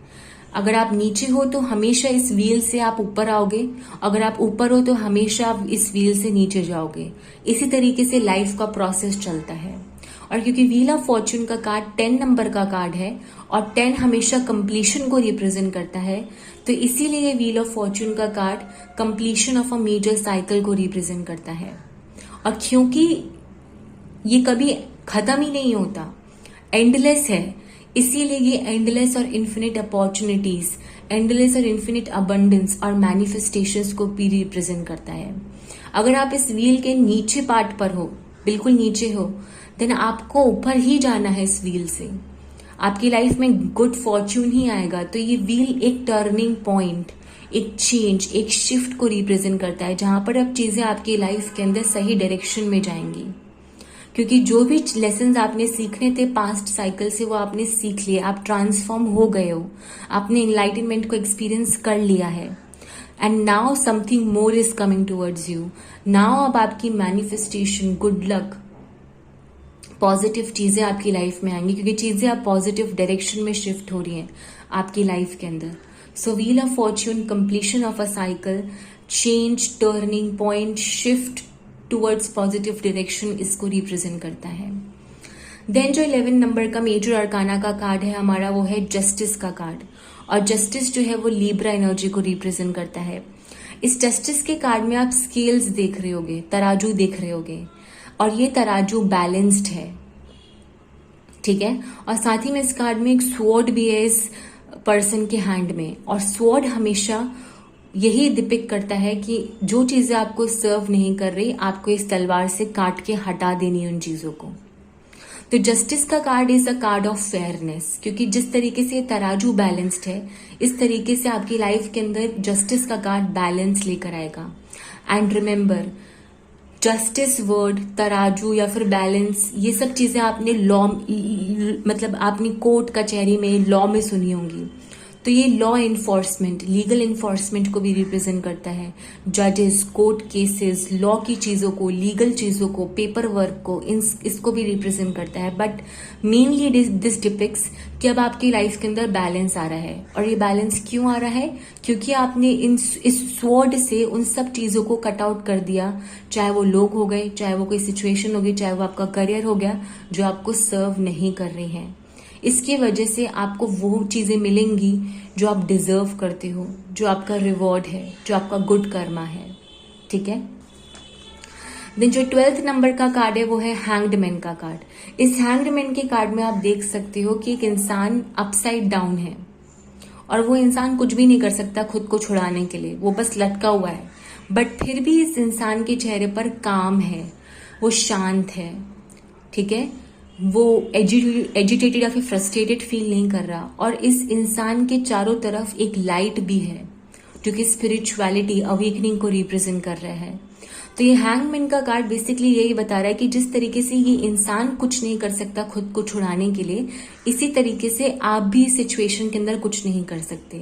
अगर आप नीचे हो तो हमेशा इस व्हील से आप ऊपर आओगे, अगर आप ऊपर हो तो हमेशा आप इस व्हील से नीचे जाओगे। इसी तरीके से लाइफ का प्रोसेस चलता है। और क्योंकि व्हील ऑफ फॉर्च्यून का कार्ड 10 नंबर का कार्ड है और 10 हमेशा कंप्लीशन को रिप्रेजेंट करता है, तो इसीलिए व्हील ऑफ फॉर्च्यून का card completion of a major cycle को रिप्रेजेंट करता है। और क्योंकि ये कभी खत्म ही नहीं होता, एंडलेस है, इसीलिए ये एंडलेस और इन्फिनिट अपॉर्चुनिटीज, एंडलेस और इन्फिनिट अबंडेंस और मैनिफेस्टेशंस को भी रिप्रेजेंट करता है। अगर आप इस व्हील के नीचे पार्ट पर हो, बिल्कुल नीचे हो, देन आपको ऊपर ही जाना है इस व्हील से। आपकी लाइफ में गुड फॉर्च्यून ही आएगा। तो ये व्हील एक टर्निंग पॉइंट, एक चेंज, एक शिफ्ट को रिप्रेजेंट करता है, जहां पर अब चीजें आपकी लाइफ के अंदर सही डायरेक्शन में जाएंगी। क्योंकि जो भी लेसन आपने सीखने थे पास्ट साइकिल से, वो आपने सीख लिए, आप ट्रांसफॉर्म हो गए हो, आपने इनलाइटनमेंट को एक्सपीरियंस कर लिया है। And now something more is coming towards you. Now अब आपकी मैनिफेस्टेशन, गुड लक, पॉजिटिव चीजें आपकी लाइफ में आएंगी, क्योंकि चीजें आप पॉजिटिव डायरेक्शन में शिफ्ट हो रही हैं आपकी लाइफ के अंदर। So wheel of fortune, completion of a cycle, change, turning point, shift towards positive direction, इसको रिप्रेजेंट करता है। देन जो 11 नंबर का मेजर अरकाना का कार्ड है हमारा, वो है जस्टिस का कार्ड। और जस्टिस जो है वो लीब्रा एनर्जी को रिप्रेजेंट करता है। इस जस्टिस के कार्ड में आप स्केल्स देख रहे होगे, तराजू देख रहे होगे, और ये तराजू बैलेंस्ड है। ठीक है, और साथ ही में इस कार्ड में एक स्वॉर्ड भी है इस पर्सन के हैंड में। और स्वॉर्ड हमेशा यही डिपिक्ट करता है कि जो चीजें आपको सर्व नहीं कर रही, आपको इस तलवार से काट के हटा देनी है उन चीजों को। तो जस्टिस का card is a card of fairness, क्योंकि जिस तरीके से तराजू बैलेंस्ड है, इस तरीके से आपकी लाइफ के अंदर जस्टिस का कार्ड बैलेंस लेकर आएगा। एंड रिमेंबर, जस्टिस वर्ड, तराजू या फिर बैलेंस, ये सब चीजें आपने लॉ, मतलब आपने कोर्ट कचहरी में, लॉ में सुनी होंगी। तो ये लॉ इन्फोर्समेंट, लीगल इन्फोर्समेंट को भी रिप्रेजेंट करता है। जजेस, कोर्ट केसेस, लॉ की चीजों को, लीगल चीजों को, पेपर वर्क को, इसको भी रिप्रेजेंट करता है। बट मेनली दिस डिपिक्ट्स कि अब आपकी लाइफ के अंदर बैलेंस आ रहा है। और ये बैलेंस क्यों आ रहा है? क्योंकि आपने इस स्वॉर्ड से उन सब चीजों को कट आउट कर दिया, चाहे वो लोग हो गए, चाहे वो कोई सिचुएशन हो गई, चाहे वो आपका करियर हो गया, जो आपको सर्व नहीं कर रही है। इसकी वजह से आपको वो चीजें मिलेंगी जो आप डिजर्व करते हो, जो आपका रिवॉर्ड है, जो आपका गुड कर्मा है। ठीक है, देन जो 12th नंबर का कार्ड है वो है हैंग्ड मैन का कार्ड। इस हैंग्ड मैन के कार्ड में आप देख सकते हो कि एक इंसान अपसाइड डाउन है और वो इंसान कुछ भी नहीं कर सकता खुद को छुड़ाने के लिए, वो बस लटका हुआ है। बट फिर भी इस इंसान के चेहरे पर काम है, वो शांत है। ठीक है, वो एजिटेटेड या फिर फ्रस्ट्रेटेड फील नहीं कर रहा, और इस इंसान के चारों तरफ एक लाइट भी है जो कि स्पिरिचुअलिटी, अवेकनिंग को रिप्रेजेंट कर रहा है। तो ये हैंगमैन का कार्ड बेसिकली यही बता रहा है कि जिस तरीके से ये इंसान कुछ नहीं कर सकता खुद को छुड़ाने के लिए, इसी तरीके से आप भी इस सिचुएशन के अंदर कुछ नहीं कर सकते।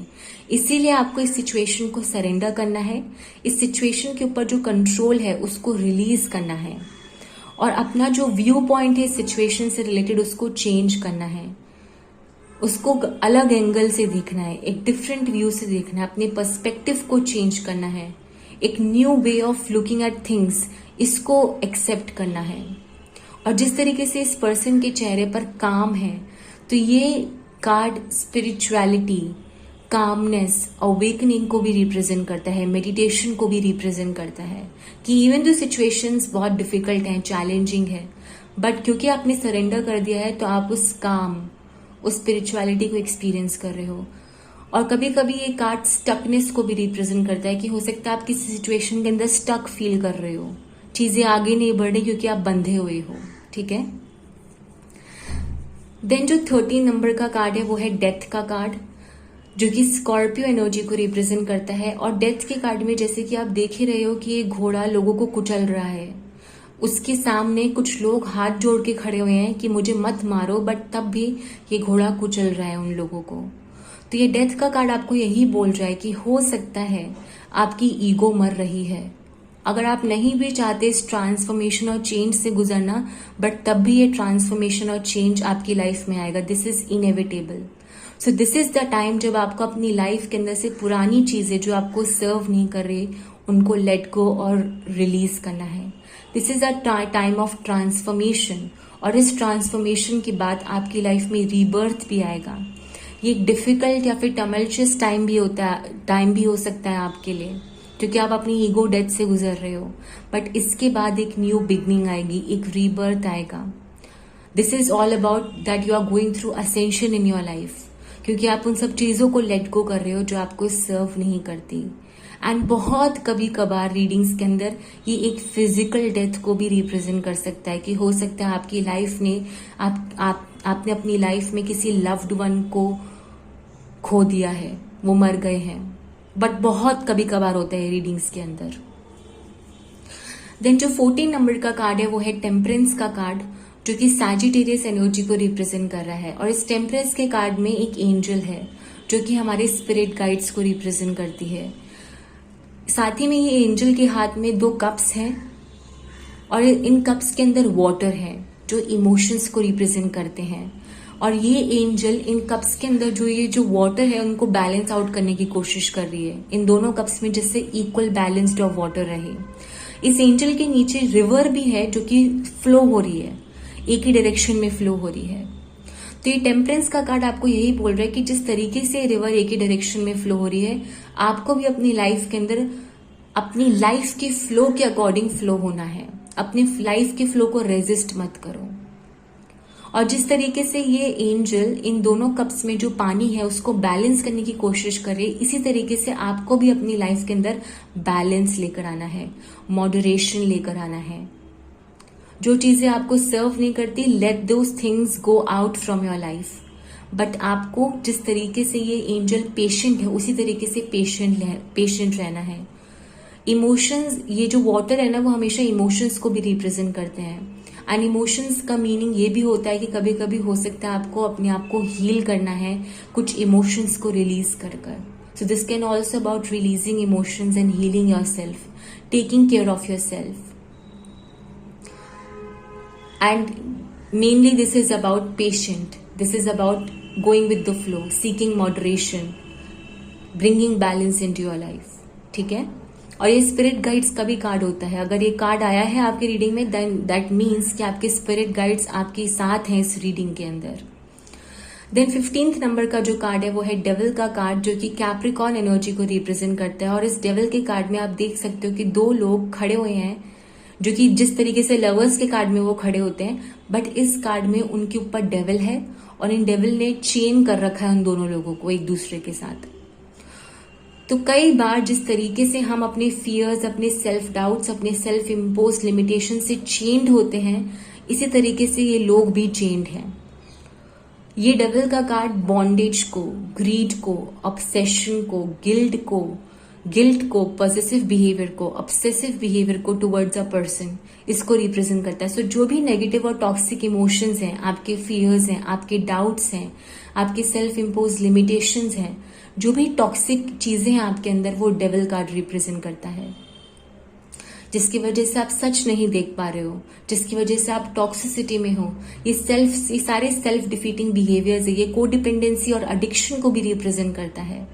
इसीलिए आपको इस सिचुएशन को सरेंडर करना है, इस सिचुएशन के ऊपर जो कंट्रोल है उसको रिलीज करना है, और अपना जो व्यू पॉइंट है सिचुएशन से रिलेटेड उसको चेंज करना है, उसको अलग एंगल से देखना है, एक डिफरेंट व्यू से देखना है, अपने पर्सपेक्टिव को चेंज करना है, एक new way of looking at things, इसको एक्सेप्ट करना है। और जिस तरीके से इस पर्सन के चेहरे पर काम है, तो ये कार्ड स्पिरिचुअलिटी, कामनेस, अवेकनिंग को भी रिप्रेजेंट करता है, मेडिटेशन को भी रिप्रेजेंट करता है कि इवन जो सिचुएशंस बहुत डिफिकल्ट हैं, चैलेंजिंग है, बट क्योंकि आपने सरेंडर कर दिया है तो आप उस काम, उस स्पिरिचुअलिटी को एक्सपीरियंस कर रहे हो। और कभी कभी ये कार्ड स्टकनेस को भी रिप्रेजेंट करता है कि हो सकता है आप किसी सिचुएशन के अंदर स्टक फील कर रहे हो, चीजें आगे नहीं बढ़ रही क्योंकि आप बंधे हुए हो। ठीक है। देन जो 13 नंबर का कार्ड है वो है डेथ का कार्ड, जो कि स्कॉर्पियो एनर्जी को रिप्रेजेंट करता है। और डेथ के कार्ड में जैसे कि आप देख ही रहे हो कि ये घोड़ा लोगों को कुचल रहा है, उसके सामने कुछ लोग हाथ जोड़ के खड़े हुए हैं कि मुझे मत मारो, बट तब भी ये घोड़ा कुचल रहा है उन लोगों को। तो ये डेथ का कार्ड आपको यही बोल रहा है कि हो सकता है आपकी ईगो मर रही है, अगर आप नहीं भी चाहते इस ट्रांसफॉर्मेशन और चेंज से गुजरना, बट तब भी ये ट्रांसफॉर्मेशन और चेंज आपकी लाइफ में आएगा। This is inevitable. So this is the time जब आपको अपनी लाइफ के अंदर से पुरानी चीजें जो आपको सर्व नहीं कर रही उनको लेट गो और रिलीज करना है। This is a time of transformation, और इस ट्रांसफॉर्मेशन के बाद आपकी लाइफ में रीबर्थ भी आएगा। ये एक डिफिकल्ट या फिर टमल्चियस टाइम भी हो सकता है आपके लिए, क्योंकि आप अपनी ईगो डेथ से गुजर रहे हो, बट इसके बाद एक न्यू बिगनिंग आएगी, एक रीबर्थ आएगा। This is all about that you are going through ascension in your life, क्योंकि आप उन सब चीजों को लेट गो कर रहे हो जो आपको सर्व नहीं करती। एंड बहुत कभी कभार रीडिंग्स के अंदर ये एक फिजिकल डेथ को भी रिप्रेजेंट कर सकता है कि हो सकता है आपकी लाइफ में आपने अपनी लाइफ में किसी लव्ड वन को खो दिया है, वो मर गए हैं, बट बहुत कभी कभार होता है रीडिंग्स के अंदर। देन जो 14 नंबर का कार्ड है वो है टेम्परेंस का कार्ड, जो कि सैजिटेरियस एनर्जी को रिप्रेजेंट कर रहा है। और इस टेम्परेंस के कार्ड में एक एंजल है जो कि हमारे स्पिरिट गाइड्स को रिप्रेजेंट करती है। साथ ही में ये एंजल के हाथ में 2 कप्स हैं, और इन कप्स के अंदर वाटर है जो इमोशंस को रिप्रेजेंट करते हैं। और ये एंजल इन कप्स के अंदर जो वाटर है उनको बैलेंस आउट करने की कोशिश कर रही है, इन दोनों कप्स में जिससे इक्वल बैलेंस्ड ऑफ वाटर रहे। इस एंजल के नीचे रिवर भी है जो कि फ्लो हो रही है, एक ही डायरेक्शन में फ्लो हो रही है। तो ये टेम्परेंस का कार्ड आपको यही बोल रहा है कि जिस तरीके से रिवर एक ही डायरेक्शन में फ्लो हो रही है, आपको भी अपनी लाइफ के अंदर अपनी लाइफ के फ्लो के अकॉर्डिंग फ्लो होना है। अपनी लाइफ के फ्लो को रेजिस्ट मत करो। और जिस तरीके से ये एंजल इन दोनों कप्स में जो पानी है उसको बैलेंस करने की कोशिश कर रही है, इसी तरीके से आपको भी अपनी लाइफ के अंदर बैलेंस लेकर आना है, मॉडरेशन लेकर आना है। जो चीजें आपको सर्व नहीं करती, late those things go out from your life. But आपको जिस तरीके से ये एंजल पेशेंट है उसी तरीके से पेशेंट रहना है। इमोशंस, ये जो वाटर है ना, वो हमेशा इमोशंस को भी रिप्रेजेंट करते हैं। एंड इमोशंस का मीनिंग ये भी होता है कि कभी कभी हो सकता है आपको अपने आप को हील करना है, कुछ इमोशंस को रिलीज कर। So this can also about releasing emotions and healing yourself, taking care of yourself. And mainly this is about patient, this is about going with the flow, seeking moderation, bringing balance into your life. ठीक है। और ये spirit guides का भी card होता है। अगर ये कार्ड आया है आपकी रीडिंग में, देन दैट मीन्स कि आपके स्पिरिट गाइड्स आपके साथ हैं इस रीडिंग के अंदर। देन 15th नंबर का जो कार्ड है वो है डेविल का कार्ड, जो कि कैप्रिकॉर्न एनर्जी को रिप्रेजेंट करता है। और इस डेविल के कार्ड में आप देख सकते हो कि 2 लोग खड़े हुए हैं, जो कि जिस तरीके से लवर्स के कार्ड में वो खड़े होते हैं, बट इस कार्ड में उनके ऊपर डेविल है और इन डेविल ने चेन कर रखा है उन दोनों लोगों को एक दूसरे के साथ। तो कई बार जिस तरीके से हम अपने फियर्स, अपने सेल्फ डाउट्स, अपने सेल्फ इम्पोज लिमिटेशन से चेन्ड होते हैं, इसी तरीके से ये लोग भी चेन्ड हैं। ये डेविल का कार्ड बॉन्डेज को, ग्रीड को, ऑब्सेशन को, गिल्ट को, पॉजिटिव बिहेवियर को, ऑब्सेसिव बिहेवियर को टुवर्ड्स अ पर्सन, इसको रिप्रेजेंट करता है। सो जो भी नेगेटिव और टॉक्सिक इमोशंस हैं, आपके फियर्स हैं, आपके डाउट्स हैं, आपके सेल्फ इम्पोज लिमिटेशंस हैं, जो भी टॉक्सिक चीजें हैं आपके अंदर, वो डेविल कार्ड रिप्रेजेंट करता है। जिसकी वजह से आप सच नहीं देख पा रहे हो, जिसकी वजह से आप टॉक्सिसिटी में हो, ये सारे सेल्फ डिफीटिंग बिहेवियर्स है। ये कोडिपेंडेंसी और एडिक्शन को भी रिप्रेजेंट करता है।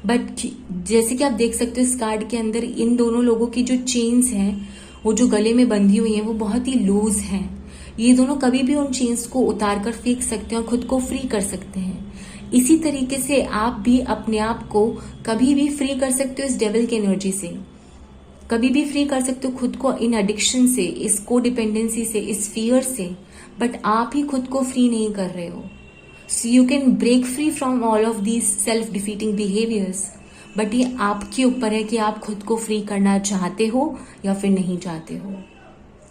बट जैसे कि आप देख सकते हो इस कार्ड के अंदर इन दोनों लोगों की जो चेन्स हैं, वो जो गले में बंधी हुई हैं, वो बहुत ही लूज हैं। ये दोनों कभी भी उन चेन्स को उतार कर फेंक सकते हैं और खुद को फ्री कर सकते हैं। इसी तरीके से आप भी अपने आप को कभी भी फ्री कर सकते हो इस डेविल की एनर्जी से, कभी भी फ्री कर सकते हो खुद को इन एडिक्शन से, इस कोडिपेंडेंसी से, इस फियर से। बट आप ही खुद को फ्री नहीं कर रहे हो। So you can break free from all of these self defeating behaviours, but ये आपके ऊपर है कि आप खुद को फ्री करना चाहते हो या फिर नहीं चाहते हो।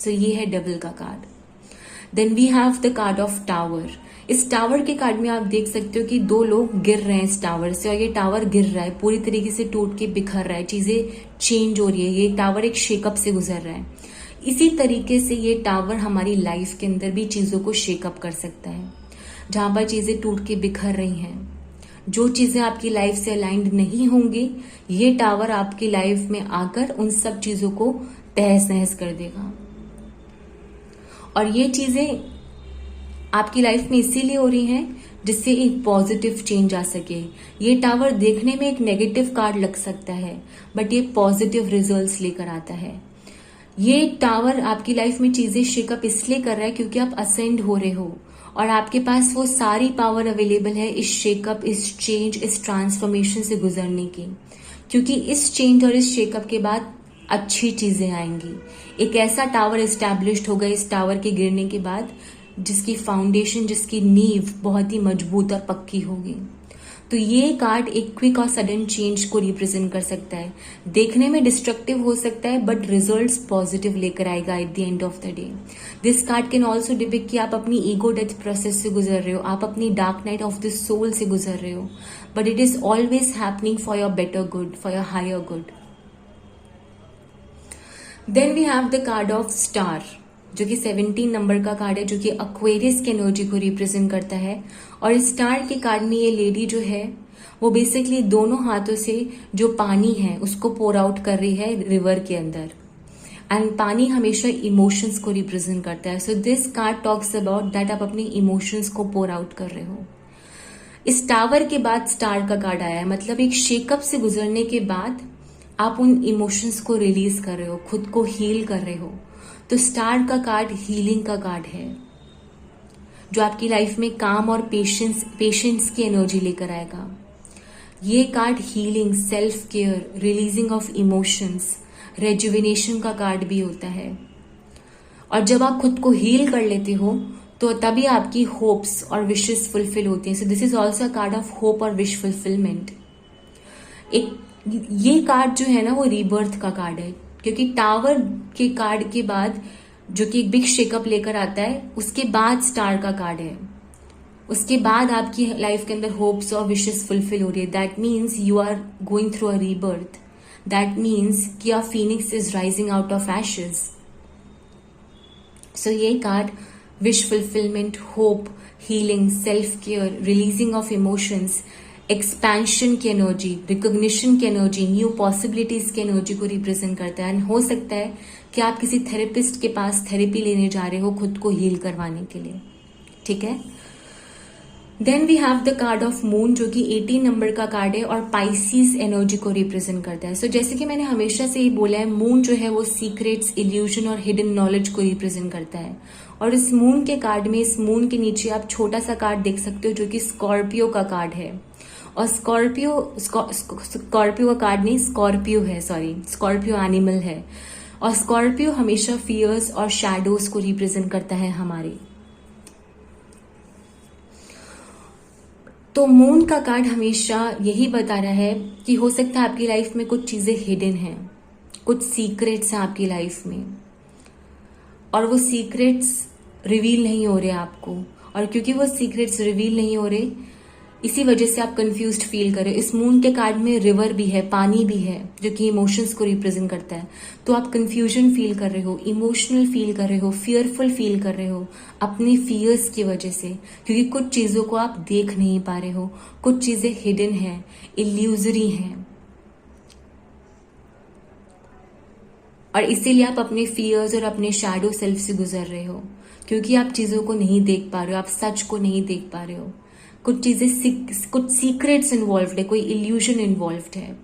सो ये है डेविल का card. Then we have the card of tower. इस टावर के कार्ड में आप देख सकते हो कि दो लोग गिर रहे हैं इस टावर से, और ये टावर गिर रहा है, पूरी तरीके से टूट के बिखर रहा है, चीजें चेंज हो रही है। ये टावर एक शेकअप से गुजर रहा है। इसी तरीके से ये टावर हमारी लाइफ के अंदर भी चीजों को शेकअप कर सकता है, जहां पर चीजें टूट के बिखर रही हैं, जो चीजें आपकी लाइफ से अलाइंड नहीं होंगी, ये टावर आपकी लाइफ में आकर उन सब चीजों को तहस नहस कर देगा। और ये चीजें आपकी लाइफ में इसीलिए हो रही हैं जिससे एक पॉजिटिव चेंज आ सके। ये टावर देखने में एक नेगेटिव कार्ड लग सकता है, बट ये पॉजिटिव रिजल्ट्स लेकर आता है। ये टावर आपकी लाइफ में चीजें शेकअप इसलिए कर रहा है क्योंकि आप असेंड हो रहे हो, और आपके पास वो सारी पावर अवेलेबल है इस शेकअप, इस चेंज, इस ट्रांसफॉर्मेशन से गुजरने की। क्योंकि इस चेंज और इस शेकअप के बाद अच्छी चीजें आएंगी। एक ऐसा टावर एस्टैब्लिश्ड होगा इस टावर के गिरने के बाद, जिसकी फाउंडेशन, जिसकी नींव बहुत ही मजबूत और पक्की होगी। तो ये कार्ड एक क्विक और सडन चेंज को रिप्रेजेंट कर सकता है। देखने में डिस्ट्रक्टिव हो सकता है, बट रिजल्ट्स पॉजिटिव लेकर आएगा at the end of the day. This card can also depict कि आप अपनी ईगो डेथ प्रोसेस से गुजर रहे हो, आप अपनी dark night of the soul से गुजर रहे हो, but it is always happening for your better good, for your higher good. Then we have the card of star, जो कि 17 नंबर का कार्ड है, जो कि एक्वेरियस की एनर्जी को रिप्रेजेंट करता है। और इस स्टार के कार्ड में ये लेडी जो है वो बेसिकली दोनों हाथों से जो पानी है उसको पोर आउट कर रही है रिवर के अंदर। एंड पानी हमेशा इमोशंस को रिप्रेजेंट करता है। So this card talks about that आप अपने इमोशंस को पोर आउट कर रहे हो। इस टावर के बाद स्टार का कार्ड आया है, मतलब एक शेकअप से गुजरने के बाद आप उन इमोशंस को रिलीज कर रहे हो, खुद को हील कर रहे हो। तो स्टार का कार्ड हीलिंग का कार्ड है, जो आपकी लाइफ में काम और पेशेंस की एनर्जी लेकर आएगा। ये card healing, self care, releasing of emotions, rejuvenation का कार्ड भी होता है। और जब आप खुद को हील कर लेते हो तो तभी आपकी होप्स और विशेस फुलफिल होती हैं। So this is also a card of hope और विश फुलफिलमेंट। ये कार्ड जो है ना वो रीबर्थ का कार्ड है, क्योंकि टावर के कार्ड के बाद जो कि एक बिग शेकअप लेकर आता है, उसके बाद स्टार का कार्ड है। उसके बाद आपकी लाइफ के अंदर होप्स और विशेस फुलफिल हो रही है। That means you are going through a rebirth. That means कि a phoenix is rising out of ashes. So ये card wish fulfilment, hope, healing, self care, releasing of emotions, expansion की energy, recognition की energy, new possibilities की energy को represent करता है। And हो सकता है कि आप किसी थेरेपिस्ट के पास थेरेपी लेने जा रहे हो खुद को हील करवाने के लिए। ठीक है। Then we have the card of moon, जो कि 18 नंबर का कार्ड है और पाइसिस एनर्जी को रिप्रेजेंट करता है। सो जैसे कि मैंने हमेशा से ही बोला है, मून जो है वो सीक्रेट्स, इल्यूजन और हिडन नॉलेज को रिप्रेजेंट करता है। और इस मून के कार्ड में, इस मून के नीचे आप छोटा सा कार्ड देख सकते हो, जो कि स्कॉर्पियो का कार्ड है। और स्कॉर्पियो का कार्ड नहीं, स्कॉर्पियो है, सॉरी, स्कॉर्पियो एनिमल है। और स्कॉर्पियो हमेशा फियर्स और शैडोज को रिप्रेजेंट करता है हमारे। तो मून का कार्ड हमेशा यही बता रहा है कि हो सकता है आपकी लाइफ में कुछ चीजें हिडन हैं, कुछ सीक्रेट्स हैं आपकी लाइफ में। और वो सीक्रेट्स रिवील नहीं हो रहे आपको, और क्योंकि वो सीक्रेट्स रिवील नहीं हो रहे इसी वजह से आप कंफ्यूज्ड फील कर रहे हो। इस मून के कार्ड में रिवर भी है, पानी भी है, जो कि इमोशंस को रिप्रेजेंट करता है। तो आप कंफ्यूजन फील कर रहे हो, इमोशनल फील कर रहे हो, फियरफुल फील कर रहे हो अपने फियर्स की वजह से, क्योंकि कुछ चीजों को आप देख नहीं पा रहे हो, कुछ चीजें हिडन है, इल्यूजरी हैं, और इसीलिए आप अपने फियर्स और अपने शैडो सेल्फ से गुजर रहे हो, क्योंकि आप चीजों को नहीं देख पा रहे हो, आप सच को नहीं देख पा रहे हो। कुछ चीजें, कुछ सीक्रेट्स इन्वॉल्व्ड है, कोई इल्यूजन इन्वॉल्व्ड है।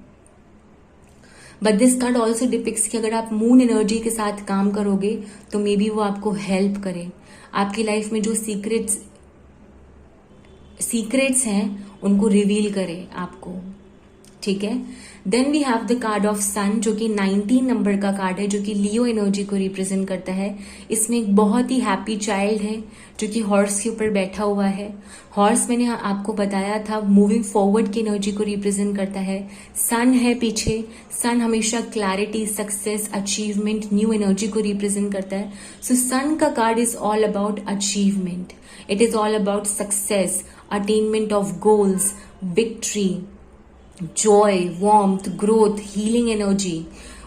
But this card also depicts कि अगर आप मून एनर्जी के साथ काम करोगे तो मे बी वो आपको हेल्प करे, आपकी लाइफ में जो सीक्रेट्स हैं उनको रिवील करे आपको, ठीक है। Then we have the card of sun, जो कि 19 नंबर का कार्ड है, जो कि लियो एनर्जी को रिप्रेजेंट करता है। इसमें एक बहुत ही हैप्पी चाइल्ड है जो कि हॉर्स के ऊपर बैठा हुआ है। हॉर्स मैंने आपको बताया था मूविंग फॉरवर्ड की एनर्जी को रिप्रेजेंट करता है। सन है पीछे, सन हमेशा clarity, success, achievement, new energy को रिप्रेजेंट करता है। सो सन का card is all about achievement, it is all about success, attainment of goals, victory, joy, warmth, growth, healing energy,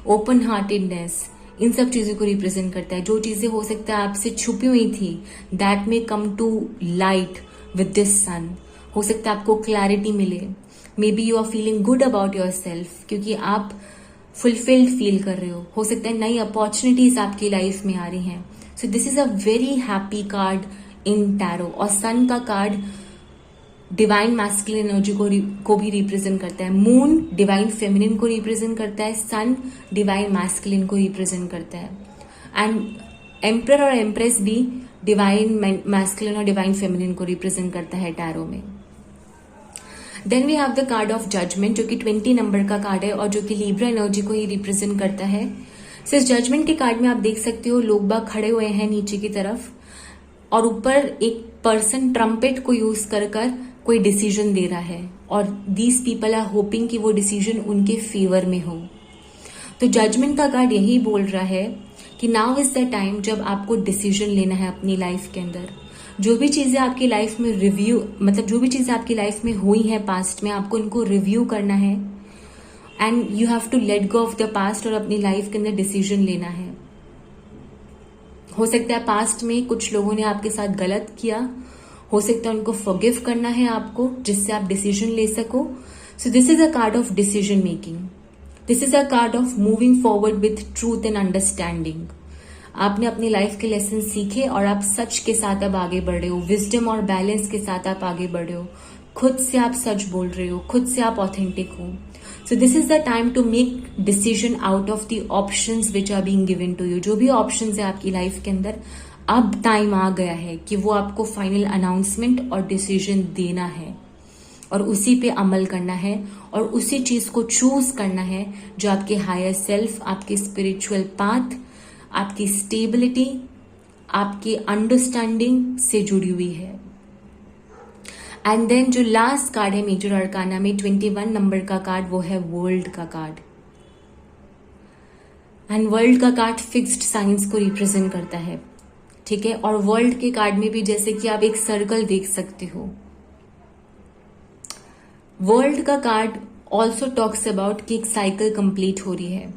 open heartedness, इन सब चीजों को रिप्रेजेंट करता है। जो चीजें हो सकता है आपसे छुपी हुई थी, that may come to light with this sun. हो सकता है आपको क्लैरिटी मिले, maybe you are feeling good about yourself, क्योंकि आप फुलफिल्ड फील कर रहे हो सकता है नई अपॉर्चुनिटीज आपकी लाइफ में आ रही हैं। So this is a very happy card in tarot. और सन का कार्ड डिवाइन मैस्कुलिन एनर्जी को भी रिप्रेजेंट करता है। मून डिवाइन फेमिनिन को रिप्रेजेंट करता है, सन डिवाइन मैस्कुलिन को रिप्रेजेंट करता है, एंड एम्परर और एम्प्रेस भी डिवाइन मैस्कुलिन और डिवाइन फेमिनिन को रिप्रेजेंट करता है टैरो में। Then we have the card of judgement, जो कि 20 नंबर का कार्ड है और जो कि लिब्रा एनर्जी को ही रिप्रेजेंट करता है। सो इस जजमेंट के कार्ड में आप देख सकते हो लोग बाग खड़े हुए हैं नीचे की तरफ, और ऊपर एक पर्सन ट्रम्पेट को यूज कर कोई डिसीजन दे रहा है, और दीज पीपल आर होपिंग कि वो डिसीजन उनके फेवर में हो। तो जजमेंट का कार्ड यही बोल रहा है कि नाउ इज द टाइम जब आपको डिसीजन लेना है अपनी लाइफ के अंदर। जो भी चीजें आपकी लाइफ में जो भी चीजें आपकी लाइफ में हुई हैं पास्ट में, आपको इनको रिव्यू करना है, and you have to let go of the past और अपनी लाइफ के अंदर डिसीजन लेना है। हो सकता है पास्ट में कुछ लोगों ने आपके साथ गलत किया, हो सकता है उनको फॉरगिव करना है आपको, जिससे आप डिसीजन ले सको। सो this is a card of decision making, this is a card of moving forward with truth and understanding. आपने अपनी लाइफ के लेसन सीखे और आप सच के साथ अब आगे बढ़ रहे हो, विजडम और बैलेंस के साथ आप आगे बढ़ रहे हो, खुद से आप सच बोल रहे हो, खुद से आप ऑथेंटिक हो। So this is the time to make decision out of the options which are being given to you. जो भी ऑप्शंस है आपकी लाइफ के अंदर, अब टाइम आ गया है कि वो आपको फाइनल अनाउंसमेंट और डिसीजन देना है, और उसी पे अमल करना है, और उसी चीज को चूज करना है जो आपके हायर सेल्फ, आपके स्पिरिचुअल पाथ, आपकी स्टेबिलिटी, आपकी अंडरस्टैंडिंग से जुड़ी हुई है। एंड देन जो लास्ट कार्ड है मेजर अरकाना में 21 नंबर का कार्ड, वो है वर्ल्ड का कार्ड। एंड वर्ल्ड का कार्ड फिक्स्ड साइंस को रिप्रेजेंट करता है, ठीक है। और वर्ल्ड के कार्ड में भी जैसे कि आप एक सर्कल देख सकते हो। वर्ल्ड का कार्ड ऑल्सो टॉक्स अबाउट कि एक साइकिल कंप्लीट हो रही है,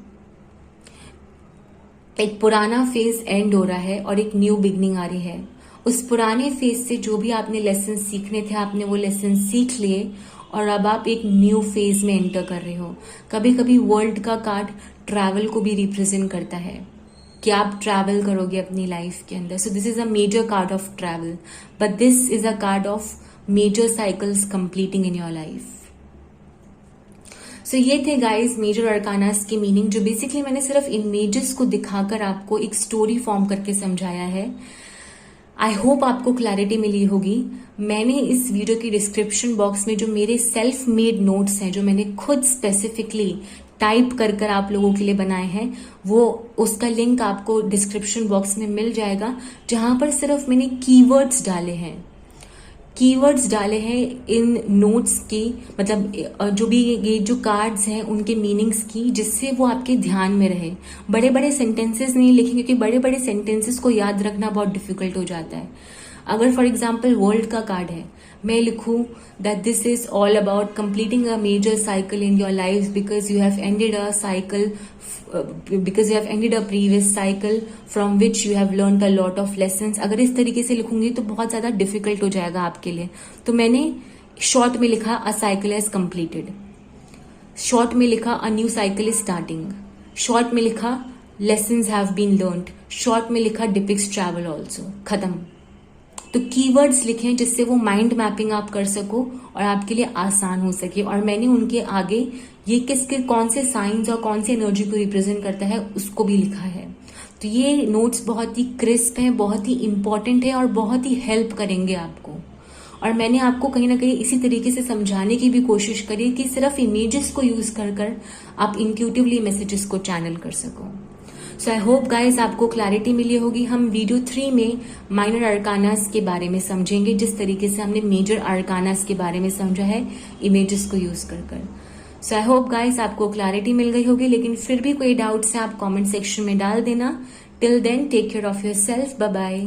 एक पुराना फेज एंड हो रहा है और एक न्यू बिगनिंग आ रही है। उस पुराने फेज से जो भी आपने लेसन सीखने थे, आपने वो लेसन सीख लिए, और अब आप एक न्यू फेज में एंटर कर रहे हो। कभी कभी वर्ल्ड का कार्ड ट्रैवल को भी रिप्रेजेंट करता है कि आप ट्रैवल करोगे अपनी लाइफ के अंदर। So this is a major card of travel, but this is a card of major cycles completing in your life. So ये थे गाइस मेजर अरकानास की मीनिंग, जो बेसिकली मैंने सिर्फ इमेजेस को दिखाकर आपको एक स्टोरी फॉर्म करके समझाया है। आई होप आपको क्लैरिटी मिली होगी। मैंने इस वीडियो की डिस्क्रिप्शन बॉक्स में जो मेरे सेल्फ मेड नोट्स हैं, जो मैंने खुद स्पेसिफिकली टाइप कर आप लोगों के लिए बनाए हैं, वो उसका लिंक आपको डिस्क्रिप्शन बॉक्स में मिल जाएगा, जहां पर सिर्फ मैंने कीवर्ड्स डाले हैं। कीवर्ड्स डाले हैं इन नोट्स की, मतलब जो भी ये जो कार्ड्स हैं उनके मीनिंग्स की, जिससे वो आपके ध्यान में रहे। बड़े बड़े सेंटेंसेस नहीं लिखेंगे क्योंकि बड़े बड़े सेंटेंसेस को याद रखना बहुत डिफिकल्ट हो जाता है। अगर फॉर एग्जाम्पल वर्ल्ड का कार्ड है, मैं लिखूं that this is all about completing a major cycle in your life because you have ended a cycle, because you have ended a previous cycle from which you have learned a lot of lessons। अगर इस तरीके से लिखूंगी तो बहुत ज्यादा difficult हो जाएगा आपके लिए। तो मैंने शॉर्ट में लिखा a cycle has completed, short में लिखा a new cycle is starting, short में लिखा lessons have been learned, short में लिखा डिपिक्ट्स ट्रैवल ऑल्सो। खत्म। तो कीवर्ड्स लिखें जिससे वो माइंड मैपिंग आप कर सको और आपके लिए आसान हो सके। और मैंने उनके आगे ये किसके कौन से साइंस और कौन सी एनर्जी को रिप्रेजेंट करता है उसको भी लिखा है। तो ये नोट्स बहुत ही क्रिस्प हैं, बहुत ही इंपॉर्टेंट है और बहुत ही हेल्प करेंगे आपको। और मैंने आपको कहीं ना कहीं इसी तरीके से समझाने की भी कोशिश करी कि सिर्फ इमेजेस को यूज कर कर आप इंट्यूटिवली मैसेजेस को चैनल कर सको। सो आई होप गाइज आपको क्लैरिटी मिली होगी। हम वीडियो 3 में माइनर अरकानास के बारे में समझेंगे, जिस तरीके से हमने मेजर अरकानास के बारे में समझा है इमेजेस को यूज कर कर। सो आई होप गाइज आपको क्लैरिटी मिल गई होगी, लेकिन फिर भी कोई डाउट्स है आप कमेंट सेक्शन में डाल देना। Till then take care of yourself, bye bye.